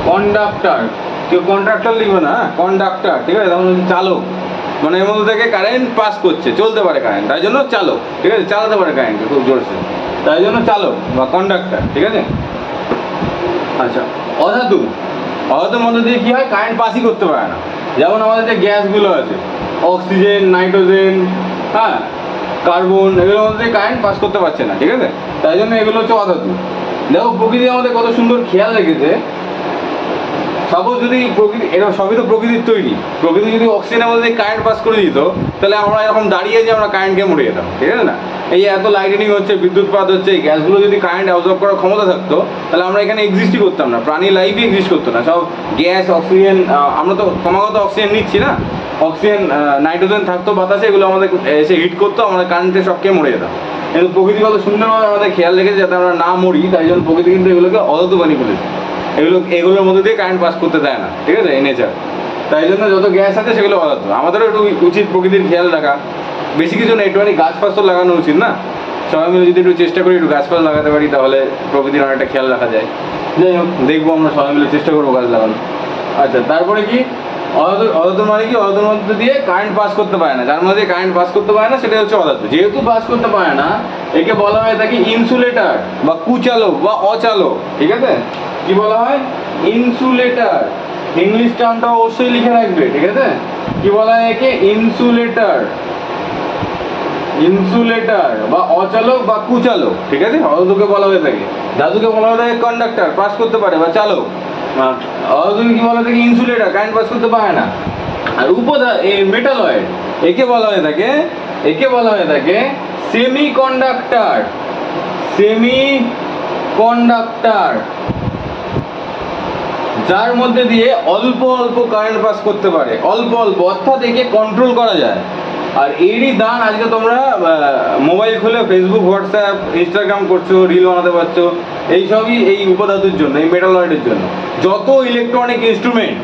কন্ডাক্টর, কেউ কন্ট্রাক্টর লিখবে না, কন্ডাক্টর, ঠিক আছে। তখন হচ্ছে চালক, মানে এর মধ্যে থেকে কারেন্ট পাস করছে, চলতে পারে কারেন্ট, তাই জন্য চালক, ঠিক আছে, চালাতে পারে কারেন্টকে খুব জোরসে, তাই জন্য চালক বা কন্ডাক্টর, ঠিক আছে। আচ্ছা, অধাতু। অধাতুর মধ্যে দিয়ে কী হয়? কারেন্ট পাসই করতে পারে না। যেমন আমাদের যে গ্যাসগুলো আছে, অক্সিজেন, নাইট্রোজেন, হ্যাঁ, কার্বন, এগুলোর মধ্যে দিয়ে কারেন্ট পাস করতে পারছে না, ঠিক আছে, তাই জন্য এগুলো হচ্ছে অধাতু। দেখো প্রকৃতি আমাদের কত সুন্দর খেয়াল রেখেছে। সাপোজ যদি প্রকৃতি, এরা সবই তো প্রকৃতির তৈরি, প্রকৃতি যদি অক্সিজেনের মধ্যে কারেন্ট পাস করে দিত, তাহলে আমরা এরকম দাঁড়িয়ে যে আমরা কারেন্টকে মরে যেতাম, ঠিক আছে না। এই এত লাইটিনিং হচ্ছে, বিদ্যুৎপাত হচ্ছে, এই গ্যাসগুলো যদি কারেন্ট অ্যাবজর্ব করার ক্ষমতা থাকতো, তাহলে আমরা এখানে এক্সিস্টই করতাম না, প্রাণী লাইফই এক্সিস্ট করতো না। সব গ্যাস, অক্সিজেন, আমরা তো ক্রমাগত অক্সিজেন নিচ্ছি না, অক্সিজেন, নাইট্রোজেন থাকতো বাতাসে, এগুলো আমাদের এসে হিট করতো, আমরা কারেন্টে সবকে মরে যেতাম। কিন্তু প্রকৃতি কত সুন্দরভাবে আমাদের খেয়াল রেখেছে যাতে আমরা না মরি, তাই জন্য প্রকৃতি কিন্তু এগুলোকে অধাতু বানিয়ে ফেলেছে। এগুলোর মধ্যে দিয়ে কারেন্ট পাস করতে দেয় না, ঠিক আছে, এই নেচার। তাই জন্য যত গ্যাস আছে সেগুলো অধাতু। আমাদেরও একটু উচিত প্রকৃতির খেয়াল রাখা, বেশি কিছু না, একটুখানি গাছ ফাছ তো লাগানো উচিত না। সবাই মিলে যদি একটু চেষ্টা করি একটু গাছ ফাছ লাগাতে পারি, তাহলে প্রকৃতির অনেকটা খেয়াল রাখা যায়। যাই হোক, দেখবো আমরা সবাই মিলে চেষ্টা করবো গাছ লাগানো। আচ্ছা, তারপরে কি? অধাতু মানে কি? অধাতুর মধ্যে দিয়ে কারেন্ট পাস করতে পারে না, যার মধ্যে কারেন্ট পাস করতে পারে না সেটা হচ্ছে অধাতু। যেহেতু পাস করতে পারে না, একে বলা হয় থাকে ইনসুলেটর বা কুচালক বা অচালক, ঠিক আছে। কি বলা হয়? ইনসুলেটর। ইংলিশ টার্মটা অবশ্যই লিখে রাখবে, ঠিক আছে। কি বলা হয় একে? ইনসুলেটর। ইনসুলেটর বা অচালক বা কুচালক, ঠিক আছে। অধাতুকে বলা হয়ে থাকে। ধাতুকে বলা হয়ে থাকে কন্ডাক্টর, পাস করতে পারে বা চালক। অধাতুকে কি বলা থাকে? ইনসুলেটর, কারেন্ট পাস করতে পারে না। আর মেটালয়েড, একে বলা হয়ে থাকে সেমি কন্ডাক্টর। সেমি কন্ডাক্টর, যার মধ্যে দিয়ে অল্প অল্প কারেন্ট পাস করতে পারে, অল্প অল্প, অর্থাৎ একে কন্ট্রোল করা যায়। আর এরই দান আজকে তোমরা মোবাইল খুলে ফেসবুক, হোয়াটসঅ্যাপ, ইনস্টাগ্রাম করছো, রিল বানাতে পারছো, এইসবই এই উপধাতুর জন্য, এই মেটালয়েডের জন্য। যত ইলেকট্রনিক ইনস্ট্রুমেন্ট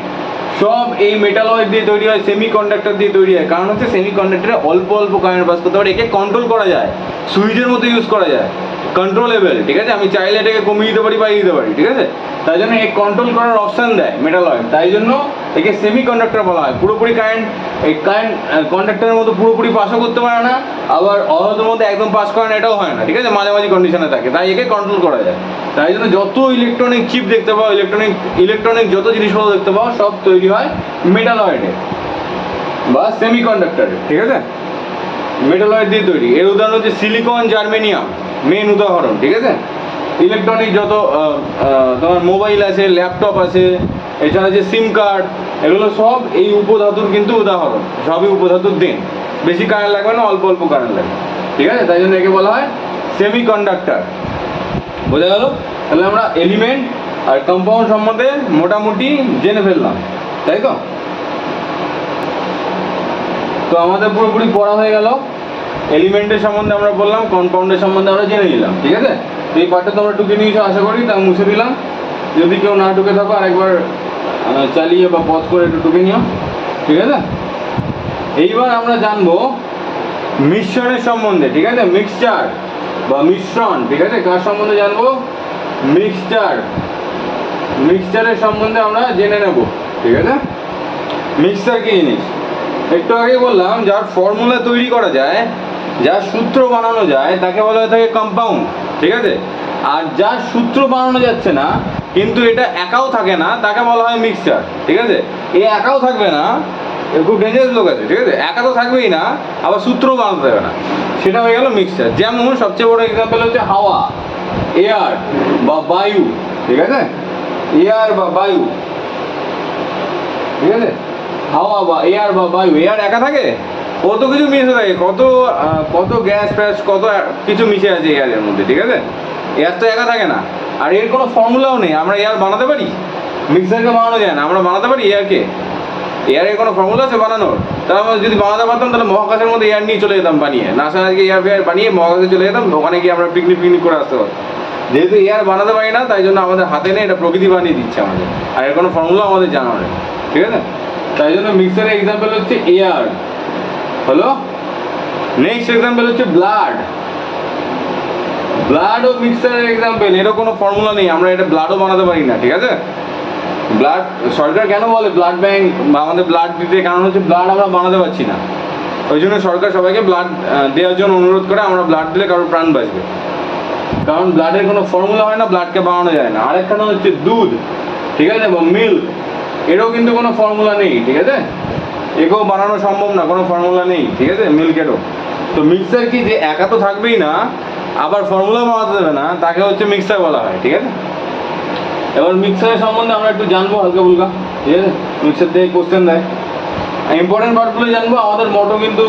সব এই মেটালয়েড দিয়ে তৈরি হয়, সেমি কন্ডাক্টর দিয়ে তৈরি হয়। কারণ হচ্ছে সেমি কন্ডাক্টরে অল্প অল্প কারেন্ট পাস করতে পারে, একে কন্ট্রোল করা যায়, সুইচের মতো ইউজ করা যায়, কন্ট্রোলেবল, ঠিক আছে। আমি চাইলে এটাকে কমিয়ে দিতে পারি, বাড়িয়ে দিতে পারি, ঠিক আছে। তাই জন্য এই কন্ট্রোল করার অপশান দেয় মেটালয়েড, তাই জন্য একে সেমি কন্ডাক্টর বলা হয়। পুরোপুরি কারেন্ট কন্ডাক্টরের মতো পুরোপুরি পাসও করতে পারে না, আবার অধাতুর মধ্যে একদম পাস করে না, এটাও হয় না, ঠিক আছে, মাঝামাঝি কন্ডিশনে থাকে, তাই একে কন্ট্রোল করা যায়। তাই জন্য যত ইলেকট্রনিক চিপ দেখতে পাও, ইলেকট্রনিক যত জিনিসপত্র দেখতে পাও, সব তৈরি হয় মেটালয়েডে। বা সেমিকন্ডাক্টরের, ঠিক আছে, মেটালয়েড দিয়ে তৈরি। এর উদাহরণ হচ্ছে সিলিকন, জার্মেনিয়াম মেন উদাহরণ, ঠিক আছে। ইলেকট্রনিক যত তোমার মোবাইল আছে, ল্যাপটপ আছে, এছাড়া যে সিম কার্ড, এগুলো সব এই উপধাতুর কিন্তু উদাহরণ, সবই উপধাতুর দিন। বেশি কারেন্ট লাগবে না, অল্প অল্প কারেন্ট লাগবে, ঠিক আছে, তাই জন্য একে বলা হয় সেমিকন্ডাক্টর। বোঝা গেল? তাহলে আমরা এলিমেন্ট আর কম্পাউন্ড সম্বন্ধে মোটামুটি জেনে ফেললাম, তাই তো? তো আমাদের পুরোপুরি পড়া হয়ে গেল। এলিমেন্টের সম্বন্ধে আমরা বললাম, কম্পাউন্ডের সম্বন্ধে আমরা জেনে নিলাম, ঠিক আছে। এই পার্টটা তোমরা টুকে নিয়েছো আশা করি, তা মুছে দিলাম। যদি কেউ না টুকে থাকো আরেকবার চালিয়ে বা পজ করে একটু টুকে নিও, ঠিক আছে। এইবার আমরা জানবো মিশ্রণের সম্বন্ধে, ঠিক আছে, মিক্সচার বা মিশ্রণ, ঠিক আছে। কার সম্বন্ধে জানবো? মিক্সচার। মিক্সচারের সম্বন্ধে আমরা জেনে নেব, ঠিক আছে। মিক্সচার কি জিনিস? একটু আগে বললাম, যার ফর্মুলা তৈরি করা যায়, যার সূত্র বানানো যায়, তাকে বলা হয়ে থাকে কম্পাউন্ড, ঠিক আছে। আর যার সূত্র বানানো যাচ্ছে না কিন্তু এটা একাও থাকে না, তাকে বলা হয় মিক্সচার, ঠিক আছে। এই একাও থাকবে না, খুব ডেঞ্জারাস লোক আছে, ঠিক আছে, একা তো থাকবেই না, আবার সূত্রও বানাতে দেবে না, সেটা হয়ে গেল মিক্সচার। যেমন সবচেয়ে বড় এক্সাম্পল হচ্ছে হাওয়া, এয়ার বা বায়ু, ঠিক আছে, এয়ার বা বায়ু, ঠিক আছে। হাওয়া বা এয়ার বা বায়ু, এয়ার একা থাকে, কত কিছু মিশে থাকে, কত কত গ্যাস ফ্যাস, কত কিছু মিশে আছে এয়ারের মধ্যে, ঠিক আছে। এয়ার তো একা থাকে না, আর এর কোনো ফর্মুলাও নেই। আমরা এয়ার বানাতে পারি? মিক্সারকে বানানো যায় না, আমরা বানাতে পারি এয়ারকে? এয়ারের কোনো ফর্মুলা আছে বানানোর? তাহলে আমরা যদি বানাতে পারতাম তাহলে মহাকাশের মধ্যে এয়ার নিয়ে চলে যেতাম বানিয়ে, নাসা আজকে এয়ার ফেয়ার বানিয়ে মহাকাশে চলে যেতাম, ওখানে গিয়ে আমরা পিকনিক করে আসতে পারতাম। যেহেতু এয়ার বানাতে পারি না, তাই জন্য আমাদের হাতে নেই, এটা প্রকৃতি বানিয়ে দিচ্ছে আমাদের, আর এর কোনো ফর্মুলা আমাদের জানা নেই, ঠিক আছে। তাই জন্য মিক্সারের এক্সাম্পল হচ্ছে এয়ার, হলো। নেক্সট এক্সাম্পল হচ্ছে ব্লাড। ব্লাডও মিক্সারের এক্সাম্পল, এরও কোনো ফর্মুলা নেই, আমরা এটা ব্লাডও বানাতে পারি না, ঠিক আছে। ব্লাড সরকার কেন বলে ব্লাড ব্যাংক বা আমাদের ব্লাড দিতে, কারণ হচ্ছে ব্লাড আমরা বানাতে পারছি না, ওই জন্য সরকার সবাইকে ব্লাড দেওয়ার জন্য অনুরোধ করে। আমরা ব্লাড দিলে কারোর প্রাণ বাঁচবে, কারণ ব্লাডের কোনো ফর্মুলা হয় না, ব্লাডকে বানানো যায় না। আরেকখানা হচ্ছে দুধ, ঠিক আছে, বা মিল্ক, এরও কিন্তু কোনো ফর্মুলা নেই, ঠিক আছে, একেও বানানো সম্ভব না, কোনো ফর্মুলা নেই, ঠিক আছে, মিল্কেরও। তো মিক্সার কি, যে একা তো থাকবেই না আবার ফর্মুলা বানাতে দেবে না, তাকে হচ্ছে মিক্সার বলা হয়, ঠিক আছে। এবার মিক্সারের সম্বন্ধে আমরা একটু জানবো হালকা ফুলকা, ঠিক আছে। মিক্সার থেকে কোশ্চেন দেয়, ইম্পর্টেন্ট পার্টগুলো জানবো। আমাদের মোটো কিন্তু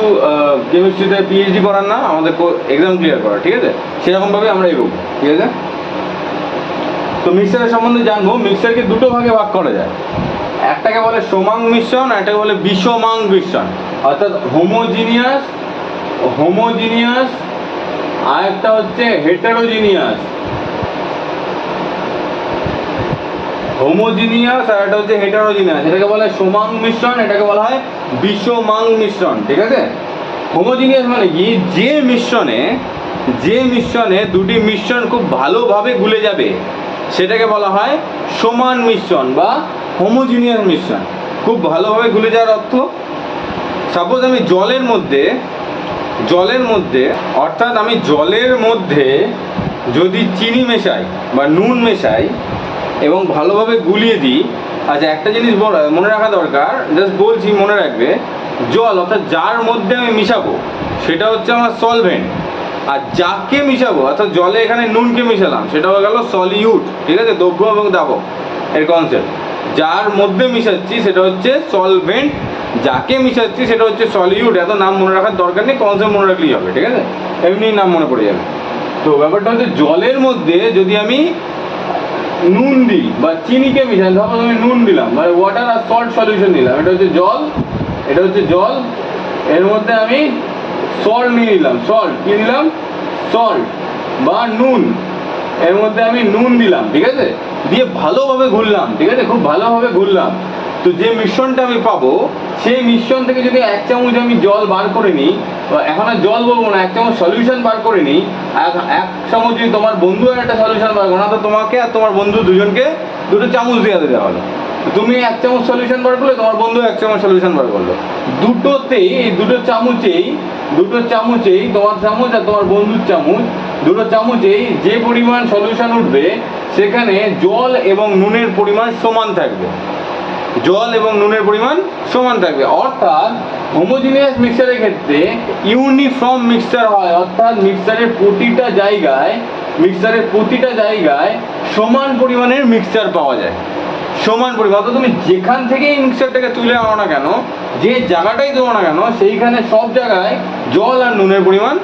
কেমিস্ট্রিতে পিএইচডি করার না, আমাদের এক্সাম ক্লিয়ার করার, ঠিক আছে, সেরকমভাবে আমরা এগোবো, ঠিক আছে। তো মিক্সারের সম্বন্ধে জানবো। মিক্সারকে দুটো ভাগে ভাগ করা যায়, একটাকে বলে সমাং মিশ্রণ, একটাকে বলে বিষমাং মিশ্রণ, অর্থাৎ হোমোজিনিয়াস আর একটা হচ্ছে হেটারোজিনিয়াস। হোমোজিনিয়াস আর একটা হচ্ছে হেটারোজিনিয়াস, এটাকে বলা হয় সমাং মিশ্রণ, এটাকে বলা হয় বিষমাং মিশ্রণ, ঠিক আছে। হোমোজিনিয়াস মানে কি, যে মিশ্রণে দুটি মিশ্রণ খুব ভালোভাবে গুলে যাবে, সেটাকে বলা হয় সমান মিশ্রণ বা হোমোজিনিয়াস মিশ্রণ। খুব ভালোভাবে গুলে যাওয়ার অর্থ, সাপোজ আমি জলের মধ্যে অর্থাৎ আমি জলের মধ্যে যদি চিনি মেশাই বা নুন মেশাই এবং ভালোভাবে গুলিয়ে দিই। আচ্ছা, একটা জিনিস মনে রাখা দরকার, জাস্ট বলছি, মনে রাখবে, জল অর্থাৎ যার মধ্যে আমি মিশাবো সেটা হচ্ছে আমার সলভেন্ট, আর যাকে মিশাবো অর্থাৎ জলে এখানে নুনকে মিশালাম সেটা হয়ে গেল সলিউট, ঠিক আছে, দ্রব্য এবং দাবক এর কনসেপ্ট। যার মধ্যে মিশাচ্ছি সেটা হচ্ছে সলভেন্ট, যাকে মিশাচ্ছি সেটা হচ্ছে সলিউট। এত নাম মনে রাখার দরকার নেই, কনসেপ্ট মনে রাখলেই হবে, ঠিক আছে, এমনি নাম মনে পড়ে যাবে। তো ব্যাপারটা হচ্ছে জলের মধ্যে যদি আমি নুন দিই বা চিনিকে মিশাই, ধরো আমি নুন দিলাম, মানে ওয়াটার আর সল্ট সলিউশন দিলাম, এটা হচ্ছে জল, এর মধ্যে আমি সল্ট নিয়ে নিলাম, সল্ট বা নুন, এর মধ্যে আমি নুন দিলাম, ঠিক আছে, দিয়ে ভালোভাবে ঘুরলাম, ঠিক আছে, খুব ভালোভাবে ঘুরলাম। তো যে মিশ্রণটা আমি পাবো, সেই মিশ্রণ থেকে যদি 1 চামচ আমি জল বার করে নিই, এখন আর জল বলবো না, 1 চামচ সলিউশন বার করে নিই, 1 চামচ যদি তোমার বন্ধু আর একটা সলিউশন বার করো না, তো তোমাকে আর তোমার বন্ধু দুজনকে 2টো চামচ দিয়ে দেওয়া হলো। তুমি 1 চামচ সলিউশন বার করলে, তোমার বন্ধু 1 চামচ সলিউশন বার করলো। দুটোতেই এই দুটো চামচেই তোমার চামচ আর তোমার বন্ধুর চামচ, দুটো চামচেই যে পরিমাণ সলিউশন উঠবে সেখানে জল এবং নুনের পরিমাণ সমান থাকবে, জল এবং নুনের পরিমাণ সমান থাকবে। অর্থাৎ হোমোজিনিয়াস মিক্সচারের ক্ষেত্রে ইউনিফর্ম মিক্সচার হয়, অর্থাৎ মিক্সচারের প্রতিটা জায়গায় সমান পরিমাণের মিক্সচার পাওয়া যায়, সমান পরিমাণ। অর্থাৎ তুমি যেখান থেকে এই মিক্সচারটাকে তুলে আনো না কেন, যে জায়গাটাই দেবো না কেন, সেইখানে সব জায়গায় জল আর নুনের পরিমাণ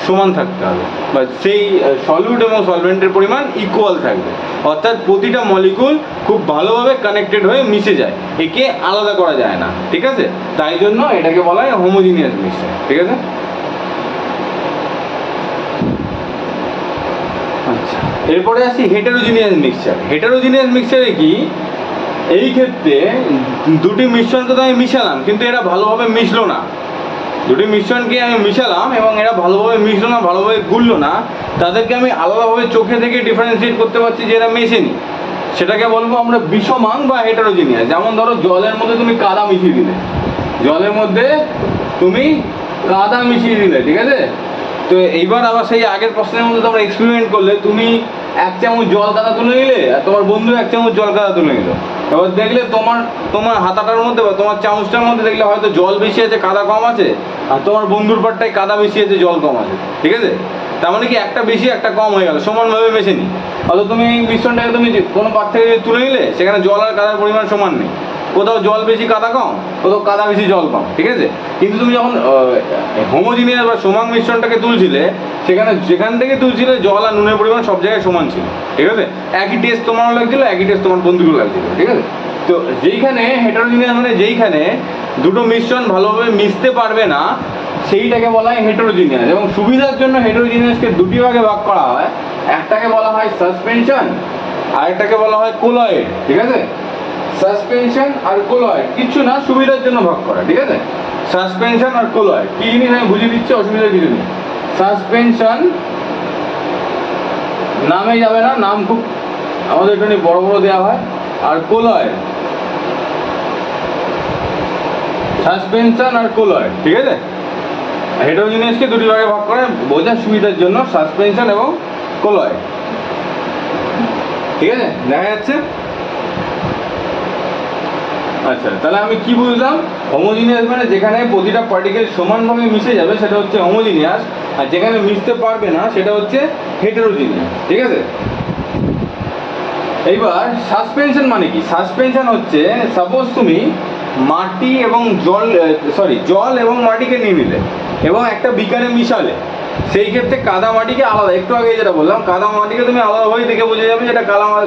সমান থাকতে হবে, বা সেই সলিউট এবং সলভেন্টের পরিমাণ ইকুয়াল থাকবে। অর্থাৎ প্রতিটা মলিকুল খুব ভালোভাবে কানেক্টেড হয়ে মিশে যায়, একে আলাদা করা যায় না, ঠিক আছে? তাই জন্য এটাকে বলা হয় হোমোজিনিয়াস মিক্সচার, ঠিক আছে? আচ্ছা, এরপরে আসি হেটেরোজিনিয়াস মিক্সচার। হেটেরোজিনিয়াস মিক্সচারে কি, এই ক্ষেত্রে দুটি মিশ্রণকে তো আমি মিশালাম, কিন্তু এরা ভালোভাবে মিশলো না। দুটি মিশ্রণকে আমি মিশালাম এবং এরা ভালোভাবে মিশলো না, ভালোভাবে গুললো না, তাদেরকে আমি আলাদাভাবে চোখে থেকে ডিফারেন্সিয়েট করতে পারছি যে এরা মেশেনি। সেটাকে বলবো আমরা বিষমাং বা হেটেরোজিনিয়াস। যেমন ধরো জলের মধ্যে তুমি কাদা মিশিয়ে দিলে, ঠিক আছে? তো এইবার আবার সেই আগের প্রশ্নের মধ্যে তোমরা এক্সপেরিমেন্ট করলে, তুমি 1 চামচ জল কাদা তুলে নিলে আর তোমার বন্ধু 1 চামচ জল কাদা তুলে নিল। এবার দেখলে তোমার হাতাটার মধ্যে বা তোমার চামচটার মধ্যে দেখলে হয়তো জল বেশি আছে, কাদা কম আছে, আর তোমার বন্ধুর পাটটায় কাদা বেশি আছে, জল কম আছে, ঠিক আছে? তার মানে কি একটা বেশি একটা কম হয়ে গেল, সমানভাবে মেশেনি। অর্থাৎ তুমি এই মিশ্রণটাকে তুমি কোনো পাত্র থেকে তুলে নিলে, সেখানে জল আর কাদার পরিমাণ সমান নেই, কোথাও জল বেশি কাদা কম, কোথাও কাদা বেশি জল কম, ঠিক আছে? কিন্তু তুমি যখন হোমোজিনিয়াস বা সমান মিশ্রণটাকে তুলছিলে, যেখান থেকে তুলছিলে জল আর নুনের পরিমাণ সব জায়গায় সমান ছিল, ঠিক আছে? একই টেস্ট তোমারও লাগছিল, একই টেস্ট তোমার বন্ধুরও লাগছিল, ঠিক আছে? তো যেইখানে হেটেরোজিনিয়াস মানে যেইখানে দুটো মিশ্রণ ভালোভাবে মিশতে পারবে না, সেইটাকে বলা হয় হেটেরোজিনিয়াস। এবং সুবিধার জন্য হেটেরোজিনিয়াসকে দুটি ভাগে ভাগ করা হয়। একটাকে বলা হয় সাসপেনশন, আরেকটাকে বলা হয় কোলয়েড, ঠিক আছে? সাসপেনশন আর কোলয়েড কিচ্ছু না, সুবিধার জন্য ভাগ করা, ঠিক আছে? সাসপেনশন আর কোলয়েড কি জিনিস আমি বুঝিয়ে দিচ্ছি, অসুবিধা কিছু নেই। সাসপেনশন নামে যাবে না, নাম খুব আমাদের এখানে বড় বড় দেওয়া হয়। আর কোলয়েড, সাসপেনশন আর কোলয়েড, ঠিক আছে? হেটেরোজিনিয়াসকে দুটি ভাগে ভাগ করে বোঝার সুবিধার জন্য, সাসপেনশন এবং কোলয়েড, ঠিক আছে? দেখা যাচ্ছে? আচ্ছা, তাহলে আমি কি বুঝলাম? হোমোজিনিয়াস মানে যেখানে প্রতিটা পার্টিকেল সমানভাবে মিশে যাবে সেটা হচ্ছে হোমোজিনিয়াস, আর যেখানে মিশতে পারবে না সেটা হচ্ছে হেটেরোজিনিয়াস, ঠিক আছে? এইবার সাসপেনশন মানে কি? সাসপেনশন হচ্ছে, সাপোজ তুমি মাটি এবং জল এবং মাটিকে নিয়ে নিলে এবং একটা বিকারে মিশালে, সেই ক্ষেত্রে কাদা মাটিকে আলাদা, একটু আগে যেটা বললাম, কাদা মাটিকে তুমি আলাদাভাবে দেখে বোঝা যাবে যেটা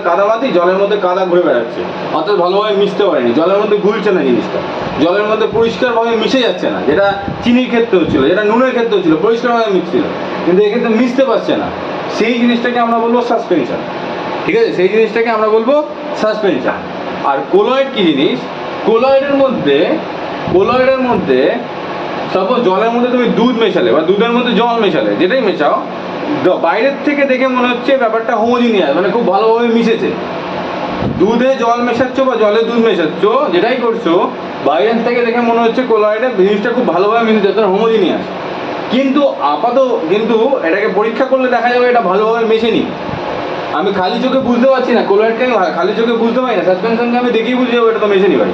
কাদা মাটি, জলের মধ্যে কাদা ঘুরে বেড়াচ্ছে, অর্থাৎ ভালোভাবে মিশতে পারেনি, জলের মধ্যে ঘুরছে না জিনিসটা, জলের মধ্যে পরিষ্কারভাবে মিশে যাচ্ছে না, যেটা চিনির ক্ষেত্রে হচ্ছিল, যেটা নুনের ক্ষেত্রে হচ্ছিল, পরিষ্কারভাবে মিশছিল, কিন্তু এক্ষেত্রে মিশতে পারছে না। সেই জিনিসটাকে আমরা বলবো সাসপেনশন, ঠিক আছে? সেই জিনিসটাকে আমরা বলবো সাসপেনশন। আর কোলয়েড কি জিনিস? কোলয়েডের মধ্যে সাপোজ জলের মধ্যে তুমি দুধ মেশালে বা দুধের মধ্যে জল মেশালে, যেটাই মেশাও, বাইরের থেকে দেখে মনে হচ্ছে ব্যাপারটা হোমোজিনিয়াস, মানে খুব ভালোভাবে মিশেছে। দুধে জল মেশাচ্ছ বা জলে দুধ মেশাচ্ছ, যেটাই করছো, বাইরের থেকে দেখে মনে হচ্ছে কোলয়েডের জিনিসটা খুব ভালোভাবে মিশেছে, অর্থাৎ হোমোজিনিয়াস। কিন্তু এটাকে পরীক্ষা করলে দেখা যাবে এটা ভালোভাবে মেশেনি। আমি খালি চোখে বুঝতে পারছি না, কোলয়েডকে আমি খালি চোখে বুঝতে পারি না, সাসপেনশনকে আমি দেখেই বুঝে যাবো এটা তো মেশেনি ভাই,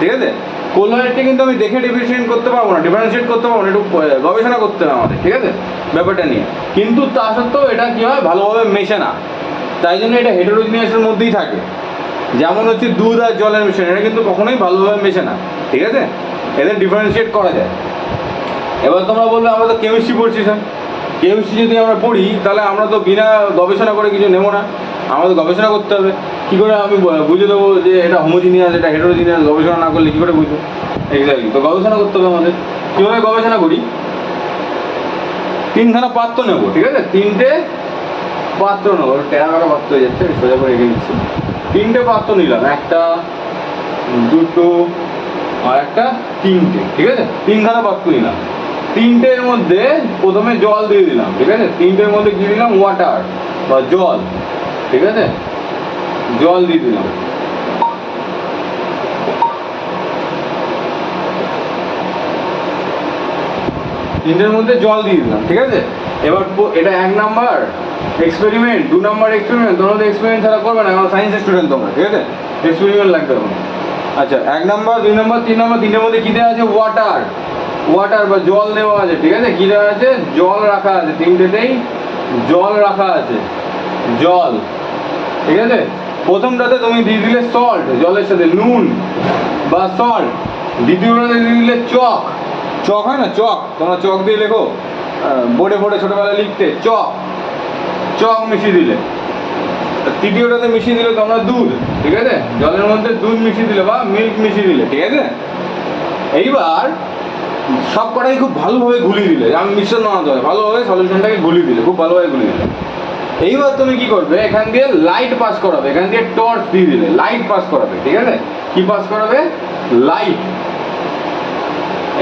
ঠিক আছে? কোলয়েডকে কিন্তু আমি দেখে ডিফারেন্সিয়েট করতে পারবো না, একটু গবেষণা করতে হবে আমাদের, ঠিক আছে, ব্যাপারটা নিয়ে। কিন্তু তা সত্ত্বেও এটা কি হয়, ভালোভাবে মেশে না, তাই জন্য এটা হেটেরোজিনিয়াসের মধ্যেই থাকে। যেমন হচ্ছে দুধ আর জলের মিশ্রণ, এটা কিন্তু কখনোই ভালোভাবে মেশে না, ঠিক আছে? এদের ডিফারেন্সিয়েট করা যায়। এবার তোমরা বলবে আমরা তো কেমিস্ট্রি পড়ছি স্যার, কেমিস্ট্রি যদি আমরা পড়ি তাহলে আমরা তো বিনা গবেষণা করে কিছু নেবো না, আমাদের গবেষণা করতে হবে। কী করে আমি বুঝে দেবো যে এটা হোমোজিনিয়াস এটা হেটেরোজিনিয়াস? গবেষণা না করলে কী করে বুঝবো? এক্স্যাক্টলি, তো গবেষণা করতে হবে আমাদের। কীভাবে গবেষণা করি? 3খানা পাত্র নেবো, ঠিক আছে? 3টে পাত্র নেবো, টেরাকোটা পাত্র হয়ে যাচ্ছে, সোজা করে রেখে দিচ্ছি। 3টে পাত্র নিলাম, 1টা 2টো আর 1টা 3টে, ঠিক আছে? 3খানা পাত্র নিলাম। 3টের মধ্যে প্রথমে জল দিয়ে দিলাম, ঠিক আছে? 3টের মধ্যে দিয়ে দিলাম ওয়াটার বা জল, ঠিক আছে? জল দিয়ে দিলাম। তিনটের মধ্যে জল দিয়ে দিলাম, ঠিক আছে? এবার এটা 1 নাম্বার এক্সপেরিমেন্ট, 2 নাম্বার এক্সপেরিমেন্ট। তোমরা তো এক্সপেরিমেন্ট ছাড়া করবে না, কারণ সায়েন্সের স্টুডেন্ট তোমরা, ঠিক আছে? এক্সপেরিমেন্ট লাগবে এখন। আচ্ছা, 1 নম্বর 2 নম্বর 3 নম্বর, তিনটের মধ্যে কী দেওয়া আছে? ওয়াটার, ওয়াটার বা জল দেওয়া আছে, ঠিক আছে? কী দেওয়া আছে? জল রাখা আছে, তিনটেতেই জল রাখা আছে, জল, ঠিক আছে? প্রথমটাতে তুমি দিয়ে দিলে সল্ট, জলের সাথে নুন বা সল্ট। দ্বিতীয়টাতে দিয়ে দিলে চক, চক হয় না, চক, তোমরা চক দিয়ে লেখো, বোর্ডে বোর্ডে ছোটোবেলায় লিখতে, চক, চক মিশিয়ে দিলে। তৃতীয়টাতে মিশিয়ে দিলে তোমরা দুধ, ঠিক আছে? জলের মধ্যে দুধ মিশিয়ে দিলে বা মিল্ক মিশিয়ে দিলে, ঠিক আছে? এইবার সব কটাই খুব ভালোভাবে গুলিয়ে দিলে, আমি মিশ্রণ বানাতে হবে, ভালোভাবে সলিউশনটাকে গুলিয়ে দিলে, খুব ভালোভাবে গুলিয়ে দিলে। এইবার তুমি কি করবে? এখান দিয়ে লাইট পাস করাবে, এখান দিয়ে টর্চ দিয়ে দিলে, লাইট পাস করাবে, ঠিক আছে? কি পাস করাবে? লাইট।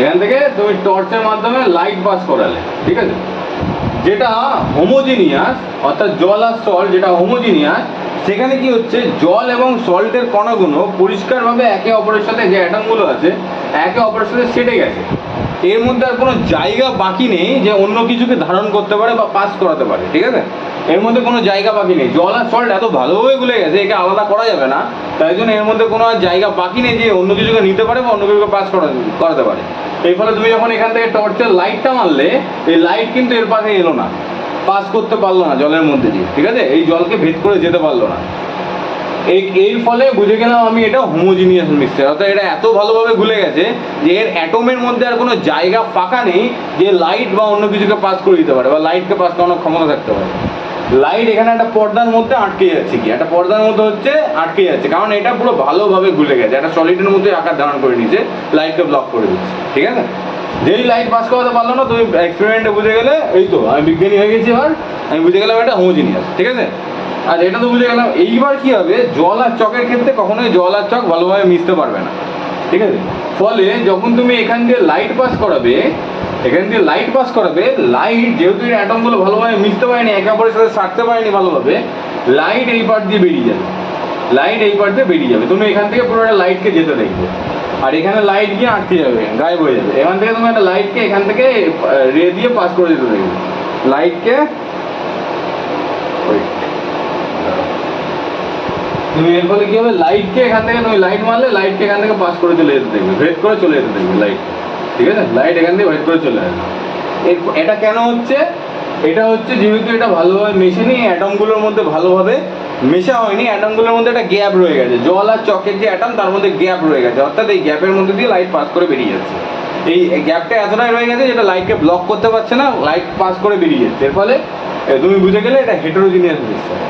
এখান থেকে তুমি টর্চের মাধ্যমে লাইট পাস করালে, ঠিক আছে? যেটা হোমোজিনিয়াস, অর্থাৎ জল আর সল্ট যেটা হোমোজিনিয়াস, সেখানে কি হচ্ছে? জল এবং সল্টের কণাগুলো পরিষ্কারভাবে একে অপরের সাথে, যে অ্যাটমগুলো আছে একে অপরের সাথে সেটে গেছে। এর মধ্যে আর কোনো জায়গা বাকি নেই যে অন্য কিছুকে ধারণ করতে পারে বা পাস করাতে পারে, ঠিক আছে? এর মধ্যে কোনো জায়গা বাকি নেই। জল আর সল্ট এত ভালোভাবে গুলে গেছে, একে আলাদা করা যাবে না, তাই জন্য এর মধ্যে কোনো জায়গা বাকি নেই যে অন্য কিছুকে নিতে পারে বা অন্য কিছুকে পাস করাতে পারে। এর ফলে তুমি যখন এখান থেকে টর্চের লাইটটা মারলে, এই লাইট কিন্তু এর পাশে এলো না, পাস করতে পারলো না জলের মধ্যে দিয়ে, ঠিক আছে? এই জলকে ভেদ করে যেতে পারলো না। এর ফলে বুঝে গেলাম আমি এটা হোমোজিনিয়াস মিক্সচার, অর্থাৎ এটা এত ভালোভাবে গুলে গেছে যে এর অ্যাটমের মধ্যে আর কোনো জায়গা ফাঁকা নেই যে লাইট বা অন্য কিছুকে পাস করে দিতে পারে বা লাইটকে পাস করানোর ক্ষমতা থাকতে পারে। লাইট এখানে একটা পর্দার মধ্যে আটকে যাচ্ছে, কি একটা পর্দার মধ্যে হচ্ছে আটকে যাচ্ছে, কারণ এটা পুরো ভালোভাবে গুলে গেছে, একটা সলিডের মধ্যে আকার ধারণ করে নিয়েছে, লাইটকে ব্লক করে দিচ্ছে, ঠিক আছে? যেই লাইট পাস করাতে পারলো না, তুমি এক্সপেরিমেন্টে বুঝে গেলে এই তো আমি বিজ্ঞানী হয়ে গেছি, এবার আমি বুঝে গেলাম এটা হোমোজিনিয়াস, ঠিক আছে? আর এটা তো বুঝে গেলাম। এইবার কি হবে? জল আর চকের ক্ষেত্রে কখনোই জল আর চক ভালোভাবে মিশতে পারবে না, ঠিক আছে? ফলে যখন তুমি এখান দিয়ে লাইট পাস করাবে, এখান দিয়ে লাইট পাস করাবে, লাইট যেহেতু এই অ্যাটমগুলো ভালোভাবে মিশতে পারেনি, একে অপরের সাথে সারতে পারেনি ভালোভাবে, লাইট এই পার্ট দিয়ে বেরিয়ে যাবে, লাইট এই পার্ট দিয়ে বেরিয়ে যাবে। তুমি এখান থেকে পুরো একটা লাইটকে যেতে দেখবে, আর এখানে লাইট গিয়ে আটকে যাবে, গায়েব হয়ে যাবে। এখান থেকে তুমি একটা লাইটকে এখান থেকে রে দিয়ে পাস করে যেতে দেখবে, লাইটকে তুমি এর ফলে কি হবে? লাইটকে এখান থেকে তুমি লাইট মারলে লাইটকে এখান থেকে পাস করে চলে যেতে দেখবে, ভেদ করে চলে যেতে দেখবে লাইট, ঠিক আছে? লাইট এখান থেকে ভেদ করে চলে আসবে। এটা কেন হচ্ছে? এটা হচ্ছে যেহেতু এটা ভালোভাবে মেশেনি, অ্যাটমগুলোর মধ্যে ভালোভাবে মেশা হয়নি, অ্যাটমগুলোর মধ্যে একটা গ্যাপ রয়ে গেছে। জল আর চকের যে অ্যাটম তার মধ্যে গ্যাপ রয়ে গেছে, অর্থাৎ এই গ্যাপের মধ্যে দিয়ে লাইট পাস করে বেরিয়ে যাচ্ছে। এই গ্যাপটা এতটাই রয়ে গেছে যেটা লাইটকে ব্লক করতে পারছে না, লাইট পাস করে বেরিয়ে যাচ্ছে। এর ফলে তুমি বুঝে গেলে এটা হেটেরোজিনিয়াস মিক্সচার।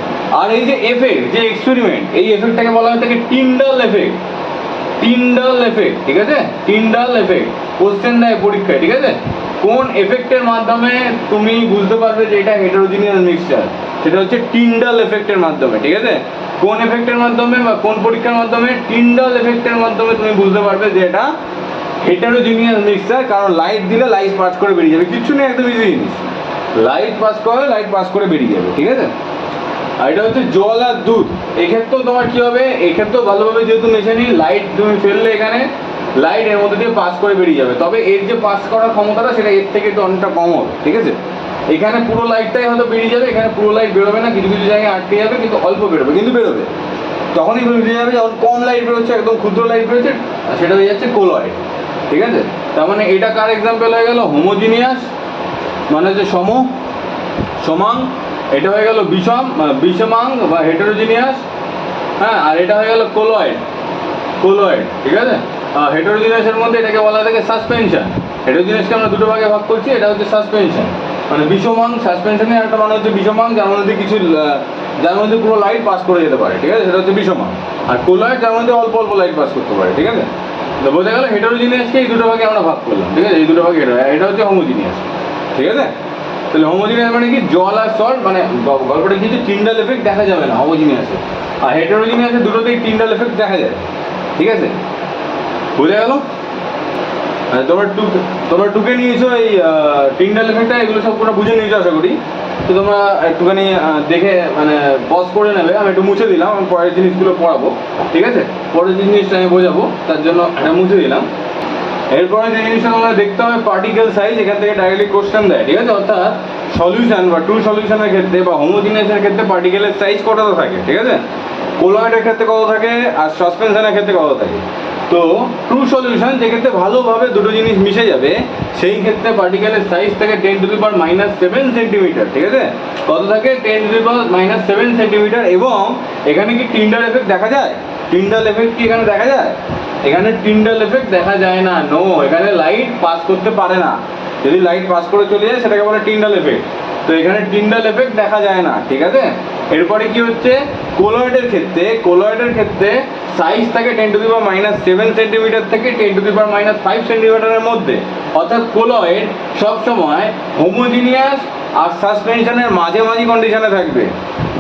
আর এই যে এফেক্ট, যে এক্সপেরিমেন্ট, এই এফেক্টটাকে বলা হয় থাকে টিন্ডাল এফেক্ট, টিন্ডাল এফেক্ট, ঠিক আছে? টিন্ডাল এফেক্ট কোশ্চেন দেয় পরীক্ষায়, ঠিক আছে? কোন এফেক্টের মাধ্যমে তুমি বুঝতে পারবে যে এটা হেটেরোজিনিয়াস মিক্সচার? সেটা হচ্ছে টিন্ডাল এফেক্টের মাধ্যমে, ঠিক আছে? কোন এফেক্টের মাধ্যমে বা কোন পরীক্ষার মাধ্যমে? টিন্ডাল এফেক্টের মাধ্যমে তুমি বুঝতে পারবে যে এটা হেটেরোজিনিয়াস মিক্সচার, কারণ লাইট দিলে লাইট পাস করে বেরিয়ে যাবে, কিচ্ছু নেই, একদম ইজি জিনিস। লাইট পাস করে লাইট পাস করে বেরিয়ে যাবে, ঠিক আছে? আর এটা হচ্ছে জল আর দুধ। এক্ষেত্রেও তোমার কি হবে? এক্ষেত্রেও ভালোভাবে যেহেতু মেশানি, লাইট তুমি ফেললে এখানে, লাইট এর মধ্যে দিয়ে পাস করে বেরিয়ে যাবে, তবে এর যে পাস করার ক্ষমতাটা সেটা এর থেকে একটু অনেকটা কম হবে, ঠিক আছে? এখানে পুরো লাইটটাই হয়তো বেরিয়ে যাবে, এখানে পুরো লাইট বেরোবে না, কিছু কিছু জায়গায় আটকে যাবে, কিন্তু অল্প বেরোবে, কিন্তু বেরোবে। তখনই বেরিয়ে যাবে যখন কম লাইট বেরোচ্ছে, একদম ক্ষুদ্র লাইট বেরোচ্ছে, সেটা হয়ে যাচ্ছে কোলয়েড, ঠিক আছে? তার মানে এটা কার এক্সাম্পল হয়ে গেল? হোমোজিনিয়াস মানে হচ্ছে সমাং, এটা হয়ে গেল বিষমাং বা হেটেরোজিনিয়াস, হ্যাঁ। আর এটা হয়ে গেল কোলয়েড, ঠিক আছে? হেটেরোজিনিয়াসের মধ্যে এটাকে বলা থাকে সাসপেনশন। হেটেরোজিনিয়াসকে আমরা দুটো ভাগে ভাগ করছি, এটা হচ্ছে সাসপেনশন মানে বিষমাং, সাসপেনশনের একটা মানে হচ্ছে বিষমাং, যার মধ্যে পুরো লাইট পাস করে যেতে পারে, ঠিক আছে? সেটা হচ্ছে বিষমাং। আর কোলয়েড যার মধ্যে অল্প অল্প লাইট পাস করতে পারে, ঠিক আছে? তো বোঝা গেল হেটেরোজিনিয়াসকে এই দুটো ভাগে আমরা ভাগ করলাম, ঠিক আছে? এই দুটো ভাগে এটা হচ্ছে হোমোজিনিয়াস, ঠিক আছে? তাহলে হোমোজিনিয়াস মানে কি? জল আর সল্ট, মানে গল্পটা কিছু টিন্ডাল এফেক্ট দেখা যাবে না হোমোজিনিয়াসে, আর হেটেরোজিনিয়াসে দুটোতেই টিন্ডাল এফেক্ট দেখা যায়, ঠিক আছে? বুঝে গেল? তোমরা টুকে নিয়েছো এই টিন্ডাল এফেক্টটা, এগুলো সব পুরো বুঝে নিয়েছো আশা করি। তো তোমরা একটুখানি দেখে মানে পজ করে নেবে, আমি একটু মুছে দিলাম, আমি পরের জিনিসগুলো পড়াবো, ঠিক আছে? পরের জিনিসটা আমি বোঝাবো, তার জন্য এটা মুছে দিলাম। এরপরে যে জিনিসটা তোমরা দেখতে হবে পার্টিকেল সাইজ, এখান থেকে ডাইরেক্টলি কোশ্চেন দেয়, ঠিক আছে? অর্থাৎ সলিউশন বা ট্রু সলিউশনের ক্ষেত্রে বা হোমোজিনিয়াসের ক্ষেত্রে পার্টিকেলের সাইজ কতটা থাকে, ঠিক আছে? কোলয়েডের ক্ষেত্রে কত থাকে আর সাসপেনশনের ক্ষেত্রে কত থাকে। তো ট্রু সলিউশন যে ক্ষেত্রে ভালোভাবে দুটো জিনিস মিশে যাবে সেই ক্ষেত্রে পার্টিকেলের সাইজ থাকে 10⁻⁷ সেন্টিমিটার, ঠিক আছে? কত থাকে 10⁻⁷ সেন্টিমিটার। এবং এখানে কি টিন্ডাল এফেক্ট দেখা যায়? টিন্ডাল এফেক্ট কি এখানে দেখা যায়? এখানে টিন্ডাল এফেক্ট দেখা যায় না, নো, এখানে লাইট পাস করতে পারে না। যদি লাইট পাস করে চলে যায় সেটাকে বলে টিন্ডাল এফেক্ট। তো এখানে টিন্ডাল এফেক্ট দেখা যায় না, ঠিক আছে? এরপরে কি হচ্ছে, কোলয়েডের ক্ষেত্রে সাইজ থাকে 10⁻⁷ সেন্টিমিটার থেকে 10⁻⁵ সেন্টিমিটারের মধ্যে। অর্থাৎ কোলয়েড সবসময় হোমোজিনিয়াস আর সাসপেনশনের মাঝামাঝি কন্ডিশনে থাকবে।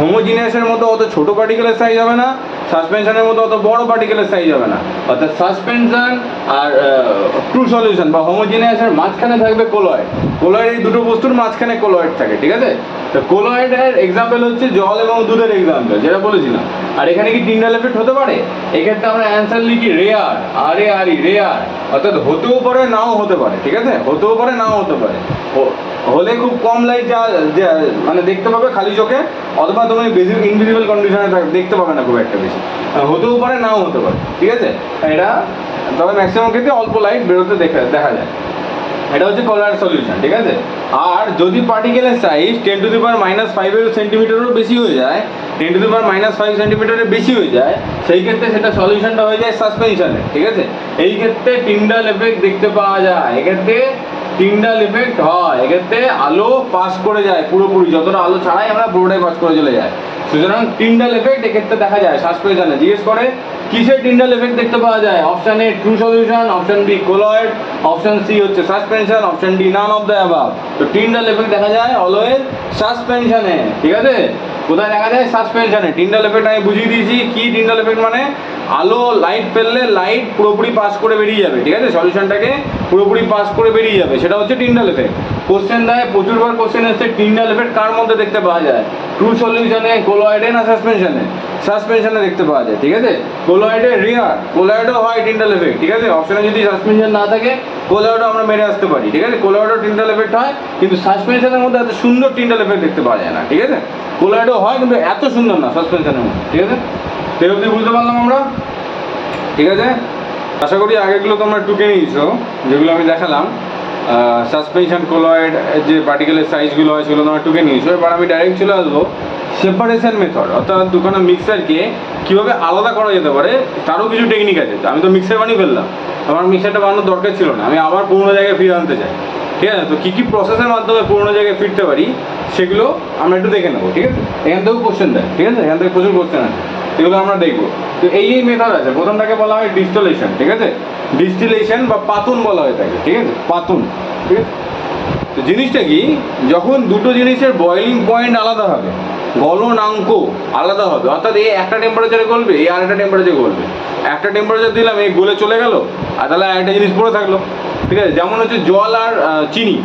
হোমোজিনিয়াসের মতো অত ছোট পার্টিকেলের সাইজ হবে না, সাসপেনশনের মতো অত বড় পার্টিকেলের সাইজ হবে না। অর্থাৎ সাসপেনশন আর ট্রু সলিউশন বা হোমোজিনিয়াসের মাঝখানে থাকবে কোলয়েড। কোলয়েড এই দুটো বস্তুর মাঝখানে কোলয়েড থাকে, ঠিক আছে? তো কোলয়েডের এক্সাম্পল হচ্ছে জল এবং দুধের এক্সাম্পল, যেটা বলেছিলাম। আর এখানে কি টিন্ডাল এফেক্ট হতে পারে? এক্ষেত্রে আমরা অ্যান্সার লিখি রেয়ার, রেয়ার। অর্থাৎ হতেও পারে নাও হতে পারে, ঠিক আছে? হতেও পারে নাও হতে পারে। হলে খুব কম লাইট মানে দেখতে পাবে খালি চোখে, অথবা তুমি ইনভিজিবল কন্ডিশনে দেখতে পাবে না খুব একটা বেশি। হতেও পারে নাও হতে পারে, ঠিক আছে? এটা তবে ম্যাক্সিমাম ক্ষেত্রে অল্প লাইট বেরোতে দেখা যায়। এটা হচ্ছে কোলয়েড সলিউশন, ঠিক আছে? আর যদি পার্টিকেলের সাইজ 10⁻⁵ সেন্টিমিটারেরও বেশি হয়ে যায়, 10⁻⁵ সেন্টিমিটারের বেশি হয়ে যায়, সেই ক্ষেত্রে সেটা সলিউশনটা হয়ে যায় সাসপেনশনে, ঠিক আছে? এই ক্ষেত্রে টিন্ডাল এফেক্ট দেখতে পাওয়া যায়, এক্ষেত্রে টিন্ডাল এফেক্ট হয়, এক্ষেত্রে আলো পাস করে যায় পুরোপুরি, যতটা আলো ছাড়াই আমরা পুরোটাই পাস করে চলে যায়। সুতরাং টিন্ডাল এফেক্ট এক্ষেত্রে দেখা যায় সাসপেনশনে। জিজ্ঞেস করে কিসের টিন্ডাল এফেক্ট দেখতে পাওয়া যায়? Option A true solution, option B colloid, option C হচ্ছে suspension, option D none of the above. তো টিন্ডাল এফেক্ট দেখা যায় অলওয়েজ সাসপেনশনে, ঠিক আছে? কোথায় দেখা যায়? সাসপেনশনে। টিন্ডাল এফেক্ট আমি বুঝিয়ে দিয়েছি কি টিন্ডাল এফেক্ট মানে, আলো লাইট ফেললে লাইট পুরোপুরি পাস করে বেরিয়ে যাবে, ঠিক আছে? সলিউশনটাকে পুরোপুরি পাস করে বেরিয়ে যাবে, সেটা হচ্ছে টিন্ডাল এফেক্ট। কোশ্চেন দেয়, প্রচুরবার কোশ্চেন এসছে টিন্ডাল এফেক্ট কার মধ্যে দেখতে পাওয়া যায়? ট্রু সলিউশনে, কোলয়েডে না সাসপেনশনে? সাসপেনশনে দেখতে পাওয়া যায়, ঠিক আছে? কোলয়েডে রেয়ার, কোলয়েডও হয় টিন্ডাল এফেক্ট, ঠিক আছে? অপশনে যদি সাসপেনশন না থাকে কোলয়েডও আমরা মেরে আসতে পারি, ঠিক আছে? কোলয়েডও টিন্ডাল এফেক্ট হয়, কিন্তু সাসপেনশনের মধ্যে এত সুন্দর টিন্ডাল এফেক্ট দেখতে পাওয়া যায় না, ঠিক আছে? কোলয়েডও হয় কিন্তু এত সুন্দর না সাসপেনশনের মধ্যে, ঠিক আছে? তো অবধি বুঝতে পারলাম আমরা, ঠিক আছে? আশা করি আগেগুলো তোমরা টুকে নিয়েছো, যেগুলো আমি দেখালাম সাসপেনশন কোলয়েড যে পার্টিকেলের সাইজগুলো হয় সেগুলো তোমরা টুকে নিয়েছো। এবার আমি ডাইরেক্ট চলে আসবো সেপারেশন মেথড, অর্থাৎ দুখানা মিক্সারকে কীভাবে আলাদা করা যেতে পারে তারও কিছু টেকনিক আছে। আমি তো মিক্সার বানিয়ে ফেললাম, আমার মিক্সারটা বানানোর দরকার ছিল না, আমি আবার পুরোনো জায়গায় ফিরে আনতে চাই, ঠিক আছে? তো কী কী প্রসেসের মাধ্যমে পুরোনো জায়গায় ফিরতে পারি সেগুলো আমরা একটু দেখে নেবো, ঠিক আছে? এখান থেকেও কোশ্চেন দেয়, ঠিক আছে? এখান থেকে প্রচুর কোশ্চেন আছে, এগুলো আমরা দেখবো। তো এই মেথড আছে, প্রথমটাকে বলা হয় ডিস্টিলেশন, ঠিক আছে? ডিস্টিলেশন বা পাতুন বলা হয়ে থাকে, ঠিক আছে? পাতুন, ঠিক আছে? তো জিনিসটা কি, যখন দুটো জিনিসের বয়েলিং পয়েন্ট আলাদা হবে, গলনাঙ্ক আলাদা হবে, অর্থাৎ এই একটা টেম্পারেচারে গলবে, এই আরেকটা টেম্পারেচারে গলবে। একটা টেম্পারেচার দিলাম, এই গলে চলে গেল, আর তাহলে একটা জিনিস পড়ে থাকলো, ঠিক আছে? যেমন হচ্ছে জল আর চিনি,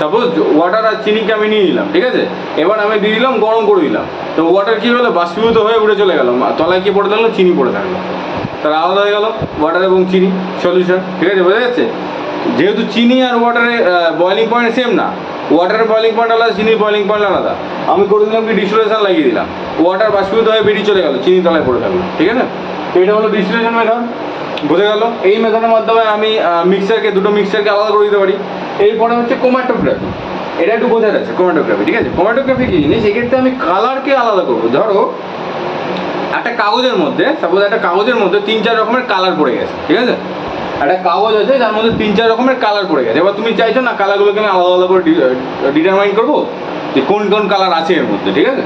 সাপোজ ওয়াটার আর চিনিকে আমি নিয়ে নিলাম, ঠিক আছে? এবার আমি দিয়ে দিলাম, গরম করে দিলাম, তো ওয়াটার কী হলো, বাষ্পীভূত হয়ে উড়ে চলে গেল, তলায় কি পড়ে থাকলো? চিনি পড়ে থাকলো, তাহলে আলাদা হয়ে গেল ওয়াটার এবং চিনি সলিউশন, ঠিক আছে? বোঝা যাচ্ছে? যেহেতু চিনি আর ওয়াটারের বয়েলিং পয়েন্ট সেম না, ওয়াটারের বয়েলিং পয়েন্ট আলাদা, চিনির বয়েলিং পয়েন্ট আলাদা, আমি করে দিলাম কি ডিস্টিলেশন লাগিয়ে দিলাম, ওয়াটার বাষ্পীভূত হয়ে বেরিয়ে চলে গেল, চিনি তলায় পড়ে থাকলো, ঠিক আছে? তো এটা হলো ডিস্টিলেশন মেথড, বোঝা গেল? এই মেথডের মাধ্যমে আমি দুটো মিক্সারকে আলাদা করে দিতে পারি। এরপরে হচ্ছে ক্রোমাটোগ্রাফি, এটা একটু বোঝার আছে ক্রোমাটোগ্রাফি, ঠিক আছে? ক্রোমাটোগ্রাফি কি জিনিস? এক্ষেত্রে আমি কালারকে আলাদা করবো। ধরো একটা কাগজের মধ্যে, সাপোজ একটা কাগজের মধ্যে 3-4 রকমের কালার পড়ে গেছে, ঠিক আছে? একটা কাগজ আছে যার মধ্যে 3-4 রকমের কালার পড়ে গেছে। এবার তুমি চাইছো না কালারগুলোকে আমি আলাদা আলাদা করে ডিটারমাইন করবো যে কোন কোন কালার আছে এর মধ্যে, ঠিক আছে?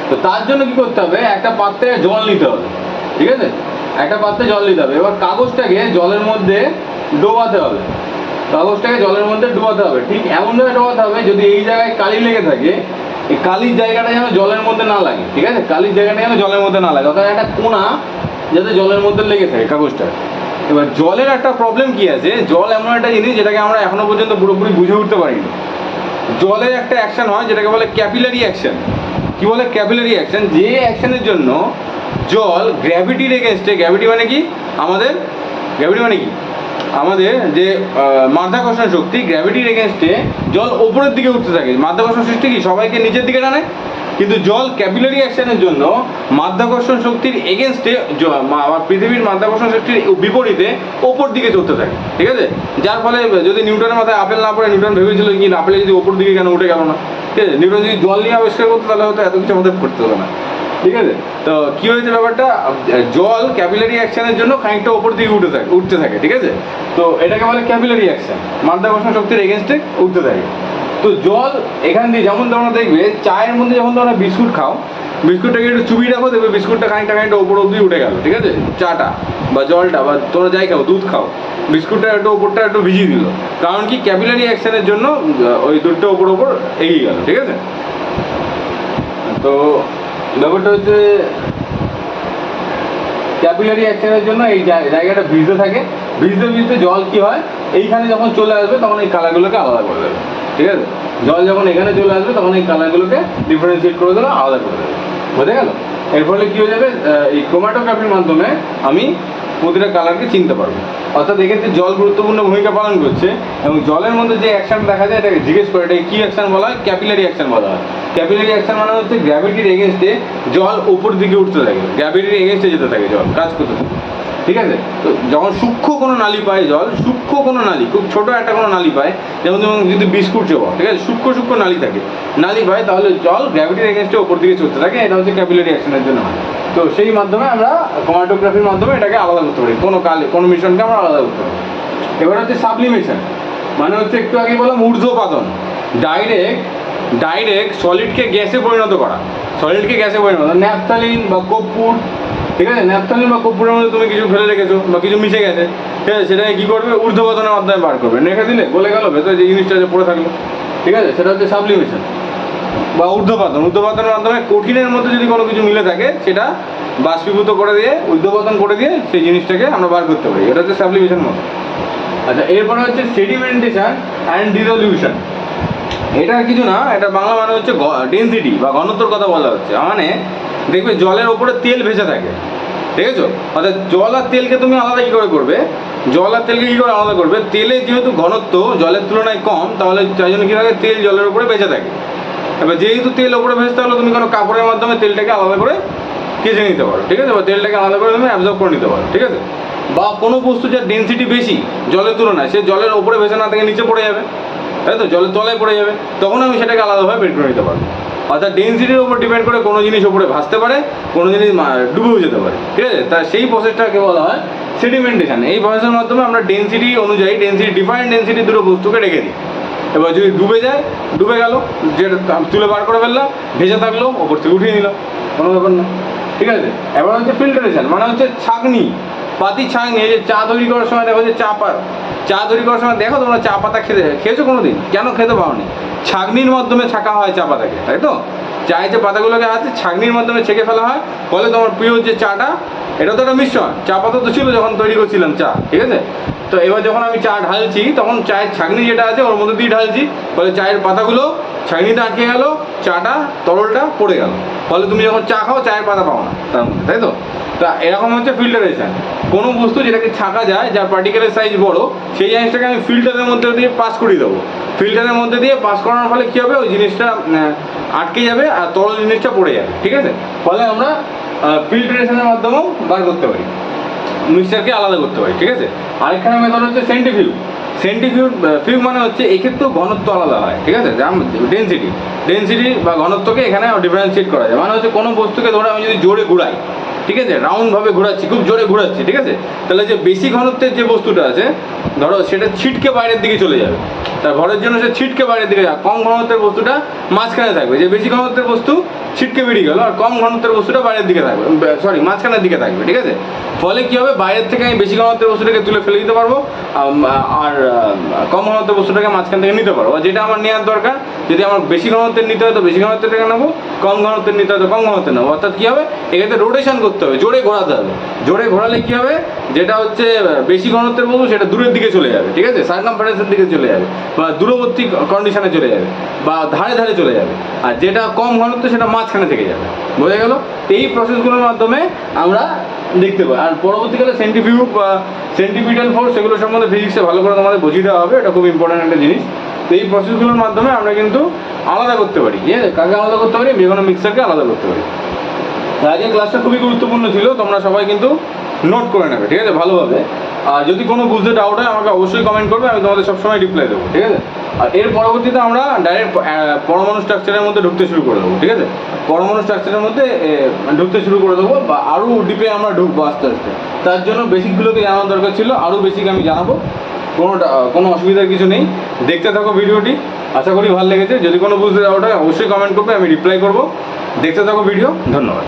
তো তার জন্য কি করতে হবে, একটা পাত্রে জল নিতে হবে, ঠিক আছে? একটা পাত্রে জল নিতে হবে। এবার কাগজটাকে জলের মধ্যে ডোবাতে হবে, ঠিক এমনভাবে ডোবাতে হবে যদি এই জায়গায় কালি লেগে থাকে, এই কালির জায়গাটা যেন জলের মধ্যে না লাগে, ঠিক আছে? কালির জায়গাটা যেন জলের মধ্যে না লাগে, অর্থাৎ একটা কোণা যাতে জলের মধ্যে লেগে থাকে কাগজটা। এবার জলের একটা প্রবলেম কি আছে, জল এমন একটা জিনিস যেটাকে আমরা এখনো পর্যন্ত পুরোপুরি বুঝে উঠতে পারিনি। জলের একটা অ্যাকশন হয় যেটাকে বলে ক্যাপিলারি অ্যাকশন। কি বলে ক্যাপিলারি অ্যাকশন? যে অ্যাকশনের জন্য জল গ্র্যাভিটির এগেনস্টে, গ্র্যাভিটি মানে কি আমাদের যে মাধ্যাকর্ষণ শক্তি, গ্র্যাভিটির এগেনস্টে জল ওপরের দিকে উঠতে থাকে। মাধ্যাকর্ষণ শক্তি কি সবাইকে নিচের দিকে টানে? কিন্তু জল ক্যাপিলারি অ্যাকশনের জন্য মাধ্যাকর্ষণ শক্তির এগেনস্টে পৃথিবীর মাধ্যাকর্ষণ শক্তির বিপরীতে ওপর দিকে চলতে থাকে, ঠিক আছে? যার ফলে যদি নিউটনের মাথায় আপেল না পড়ে, নিউটন ভেবেছিল কি আপেলে যদি ওপর দিকে কেন উঠে গেল না, ঠিক আছে? নিউটন যদি জল নিয়ে আবিষ্কার করতো তাহলে হয়তো এত কিছু আমাদের করতে হতো না, ঠিক আছে? তো কি হয়েছে ব্যাপারটা, জল ক্যাপিলারি অ্যাকশনের জন্য খানিকটা ওপর দিকে উঠতে থাকে, ঠিক আছে? তো এটাকে বলে ক্যাপিলারি অ্যাকশন, মাধ্যাকর্ষণ শক্তির এগেনস্টে উঠতে থাকে। তো জল এখান দিয়ে যেমন তোমরা দেখবে চায়ের মধ্যে যখন তোমরা বিস্কুট খাও, বিস্কুটটাকে একটু চুবিয়ে রাখো, দেখবে বিস্কুটটা খানিকটা ওপর অব্দি উঠে গেল, ঠিক আছে? চাটা বা জলটা বা তোমরা যাই খাও, দুধ খাও, বিস্কুটটা একটু ওপরটা একটু ভিজিয়ে দিল, কারণ কি ক্যাপিলারি অ্যাকশনের জন্য ওই দুধটা ওপর এগিয়ে গেল, ঠিক আছে? তো ব্যাপারটা হচ্ছে ক্যাপিলারি অ্যাকশনের জন্য এই জায়গাটা ভিজতে থাকে, ভিজতে জল কি হয়, এইখানে যখন চলে আসবে তখন এই কালারগুলোকে আলাদা করে দেবে, ঠিক আছে? জল যখন এখানে চলে আসবে তখন এই কালারগুলোকে ডিফারেন্সিয়েট করে দেবে, আলাদা করে দেবে, বোঝা গেল? এর ফলে কী হয়ে যাবে, এই ক্রোমাটোগ্রাফির মাধ্যমে আমি প্রতিটা কালারকে চিনতে পারবো। অর্থাৎ এক্ষেত্রে জল গুরুত্বপূর্ণ ভূমিকা পালন করছে, এবং জলের মধ্যে যে অ্যাকশন দেখা যায় এটাকে জিজ্ঞেস করে এটাকে কী অ্যাকশন বলা হয়, ক্যাপিলারি অ্যাকশন বলা হয়। ক্যাপিলারি অ্যাকশন মানে হচ্ছে গ্র্যাভিটির এগেনস্টে জল উপর দিকে উঠতে থাকে, গ্র্যাভিটির এগেনস্টে যেতে থাকে জল, কাজ করতে থাকে, ঠিক আছে? তো যখন সূক্ষ্ম কোনো নালী পায় জল, সূক্ষ্ম কোনো নালী, খুব ছোটো একটা কোনো নালী পায়, যেমন যদি বিস্কুট চোবা, ঠিক আছে, সূক্ষ্ম নালী থাকে, নালী পায়, তাহলে জল গ্র্যাভিটির এগেনস্টে ওপর দিকে চলতে থাকে, এটা হচ্ছে ক্যাপিলারি অ্যাকশনের জন্য হয়। তো সেই মাধ্যমে আমরা ক্রোমাটোগ্রাফির মাধ্যমে এটাকে আলাদা করতে পারি, কোনো মিশ্রণকে আমরা আলাদা করতে পারি। এবার হচ্ছে সাবলিমেশন, মানে হচ্ছে একটু আগে বললাম ঊর্ধ্বপাতন, ডাইরেক্ট সলিডকে গ্যাসে পরিণত করা, ন্যাপথালিন বা কর্পূর, ঠিক আছে? ন্যাপথালিন বা কর্পূরের মধ্যে তুমি কিছু ফেলে রেখেছো বা কিছু মিশে গেছে, ঠিক আছে? সেটাকে কী করবে, ঊর্ধ্বপাতনের মাধ্যমে বার করবে, রেখে দিলে গলে গেল, ভেতরে যে জিনিসটা যে পড়ে থাকলো, ঠিক আছে? সেটা হচ্ছে সাবলিমেশন বা ঊর্ধ্বপাতনের মাধ্যমে কঠিনের মধ্যে যদি কোনো কিছু মিলে থাকে সেটা বাষ্পীভূত করে দিয়ে, ঊর্ধ্বপাতন করে দিয়ে সেই জিনিসটাকে আমরা বার করতে পারি, এটা হচ্ছে সাবলিমেশন মতো। আচ্ছা, এরপরে হচ্ছে সেডিমেন্টেশন অ্যান্ড ডিসলিউশন। এটা কিছু না, এটা বাংলা মানে হচ্ছে ডেনসিটি বা ঘনত্বর কথা বলা হচ্ছে। মানে দেখবে জলের ওপরে তেল ভেসে থাকে, ঠিক আছে? অর্থাৎ জল আর তেলকে তুমি আলাদা কী করে করবে, জল আর তেলকে কী করে আলাদা করবে, তেলের যেহেতু ঘনত্ব জলের তুলনায় কম, তাহলে তাই জন্য কী থাকে, তেল জলের উপরে ভেসে থাকে। এবার যেহেতু তেল ওপরে ভেসতে হলে তুমি কোনো কাপড়ের মাধ্যমে তেলটাকে আলাদা করে কেচে নিতে পারো, ঠিক আছে? বা তেলটাকে আলাদা করে তুমি অ্যাবজর্ব করে নিতে পারো, ঠিক আছে? বা কোনো বস্তু যার ডেনসিটি বেশি জলের তুলনায়, সে জলের ওপরে ভেসে না থেকে নিচে পড়ে যাবে, তাই তো, জলের তলায় পড়ে যাবে, তখন আমি সেটাকে আলাদাভাবে বের করে নিতে পারবো। অর্থাৎ ডেনসিটির উপর ডিপেন্ড করে কোনো জিনিস ওপরে ভাসতে পারে, কোনো জিনিস ডুবেও যেতে পারে, ঠিক আছে? তা সেই প্রসেসটাকে বলা হয় সেডিমেন্টেশন। এই প্রসেসের মাধ্যমে আমরা ডেনসিটি অনুযায়ী ডিফারেন্ট ডেনসিটি দুটো বস্তুকে রেখে দিই। এবার যদি ডুবে যায়, ডুবে গেল, যেটা তুলে বার করে ফেললাম, ভেসে থাকলো, ওপর থেকে উঠিয়ে নিলাম, কোনো ব্যাপার না, ঠিক আছে? এবার হচ্ছে ফিল্টারেশন, মানে হচ্ছে ছাঁকনি, ছাঁকনি। এই যে চা তৈরি করার সময় দেখো যে চা তৈরি করার সময় দেখো তোমরা চা পাতা খেয়েছো কোনো দিন? কেন খেতে পাওনি? ছাঁকনির মাধ্যমে ছাঁকা হয় চা পাতাকে, তাই তো? চায়ের যে পাতাগুলোকে আছে ছাঁকনির মাধ্যমে ছেঁকে ফেলা হয়, ফলে তোমার প্রিয় যে চাটা, এটা তো একটা মিশ্রণ, চা পাতা তো ছিল যখন তৈরি করছিলাম চা, ঠিক আছে? তো এবার যখন আমি চা ঢালছি তখন চায়ের ছাঁকনি যেটা আছে ওর মধ্যে দিয়ে ঢালছি, ফলে চায়ের পাতাগুলো ছাঁকনিতে আটকে গেল, চাটা তরলটা পড়ে গেল, ফলে তুমি যখন চা খাও চায়ের পাতা পাও না তার মধ্যে, তাই তো? তা এরকম হচ্ছে ফিল্টারেশন। কোনো বস্তু যেটাকে ছাঁকা যায়, যার পার্টিকেলের সাইজ বড়, সেই জিনিসটাকে আমি ফিল্টারের মধ্যে দিয়ে পাস করিয়ে দেবো। ফিল্টারের মধ্যে দিয়ে পাস করানোর ফলে কী হবে, ওই জিনিসটা আটকে যাবে আর তরল জিনিসটা পড়ে যাবে, ঠিক আছে? ফলে আমরা ফিল্টারেশনের মাধ্যমেও বার করতে পারি, মিক্সচারকে আলাদা করতে পারি, ঠিক আছে? আরেকখানে মেথড হচ্ছে সেন্ট্রিফিউজ মানে হচ্ছে এক্ষেত্রেও ঘনত্ব আলাদা হয়, ঠিক আছে? ডেনসিটি বা ঘনত্বকে এখানে ডিফারেন্সিয়েট করা যায়। মানে হচ্ছে কোনো বস্তুকে ধরে আমি যদি জোরে ঘুরাই, ঠিক আছে, রাউন্ডভাবে ঘোরাচ্ছি, খুব জোরে ঘোরাচ্ছি, ঠিক আছে, তাহলে যে বেশি ঘনত্বের যে বস্তুটা আছে ধরো সেটা ছিটকে বাইরের দিকে চলে যাবে, তার ভরের জন্য সে ছিটকে বাইরের দিকে যাবে। কম ঘনত্বের বস্তুটা মাঝখানে থাকবে, যে বেশি ঘনত্বের বস্তু ছিটকে বেরিয়ে গেল, আর কম ঘনত্বের বস্তুটা বাইরের দিকে থাকবে, মাঝখানের দিকে থাকবে, ঠিক আছে? ফলে কী হবে, বাইরের থেকে আমি বেশি ঘনত্বের বস্তুটাকে তুলে ফেলে দিতে পারবো, আর কম ঘনত্বের বস্তুটাকে মাঝখান থেকে নিতে পারবো। আর যেটা আমার নেওয়ার দরকার, যদি আমার বেশি ঘনত্বের নিতে হয় তো বেশি ঘনত্বের থেকে নেবো, কম ঘনত্বের নিতে হয় তো কম ঘনত্বের নেবো। অর্থাৎ কী হবে, এক্ষেত্রে রোটেশন করতে হবে, জোরে ঘোরাতে হবে। জোরে ঘোরালে কী হবে, যেটা হচ্ছে বেশি ঘনত্বের বস্তু সেটা দূরের দিকে চলে যাবে, ঠিক আছে, সার্কামফারেন্সের দিকে চলে যাবে, বা দূরবর্তী কন্ডিশনে চলে যাবে, বা ধারে ধারে চলে যাবে। আর যেটা কম ঘনত্ব সেটা মাঝখানে থেকে যাবে, বোঝা গেল? এই প্রসেসগুলোর মাধ্যমে আমরা দেখতে পাই। আর পরবর্তীকালে সেন্ট্রিফিউজ বা সেন্ট্রিপিটাল ফোর্স, সেগুলো সম্বন্ধে ফিজিক্সে ভালো করে তোমাদের বুঝিয়ে দেওয়া হবে, এটা খুব ইম্পর্ট্যান্ট একটা জিনিস। তো এই প্রসেসগুলোর মাধ্যমে আমরা কিন্তু আলাদা করতে পারি, ঠিক আছে? কাকে আলাদা করতে পারি? যে কোনো মিক্সারকে আলাদা করতে পারি। আজকের ক্লাসটা খুবই গুরুত্বপূর্ণ ছিল, তোমরা সবাই কিন্তু নোট করে নেবে, ঠিক আছে, ভালোভাবে। আর যদি কোনো বুঝতে ডাউট হয় আমাকে অবশ্যই কমেন্ট করবে, আমি তোমাদের সবসময় রিপ্লাই দেবো, ঠিক আছে? আর এর পরবর্তীতে আমরা ডাইরেক্ট পরমাণু স্ট্রাকচারের মধ্যে ঢুকতে শুরু করে দেবো, ঠিক আছে? পরমাণু স্ট্রাকচারের মধ্যে ঢুকতে শুরু করে দেবো, বা আরও ডিপে আমরা ঢুকবো আস্তে আস্তে। তার জন্য বেসিকগুলোকে জানার দরকার ছিল, আরও বেসিক আমি জানাবো, কোনো অসুবিধার কিছু নেই। দেখতে থাকো ভিডিওটি, আশা করি ভালো লেগেছে। যদি কোনো বুঝতে ডাউট হয় অবশ্যই কমেন্ট করবে, আমি রিপ্লাই করবো। দেখতে থাকো ভিডিও, ধন্যবাদ।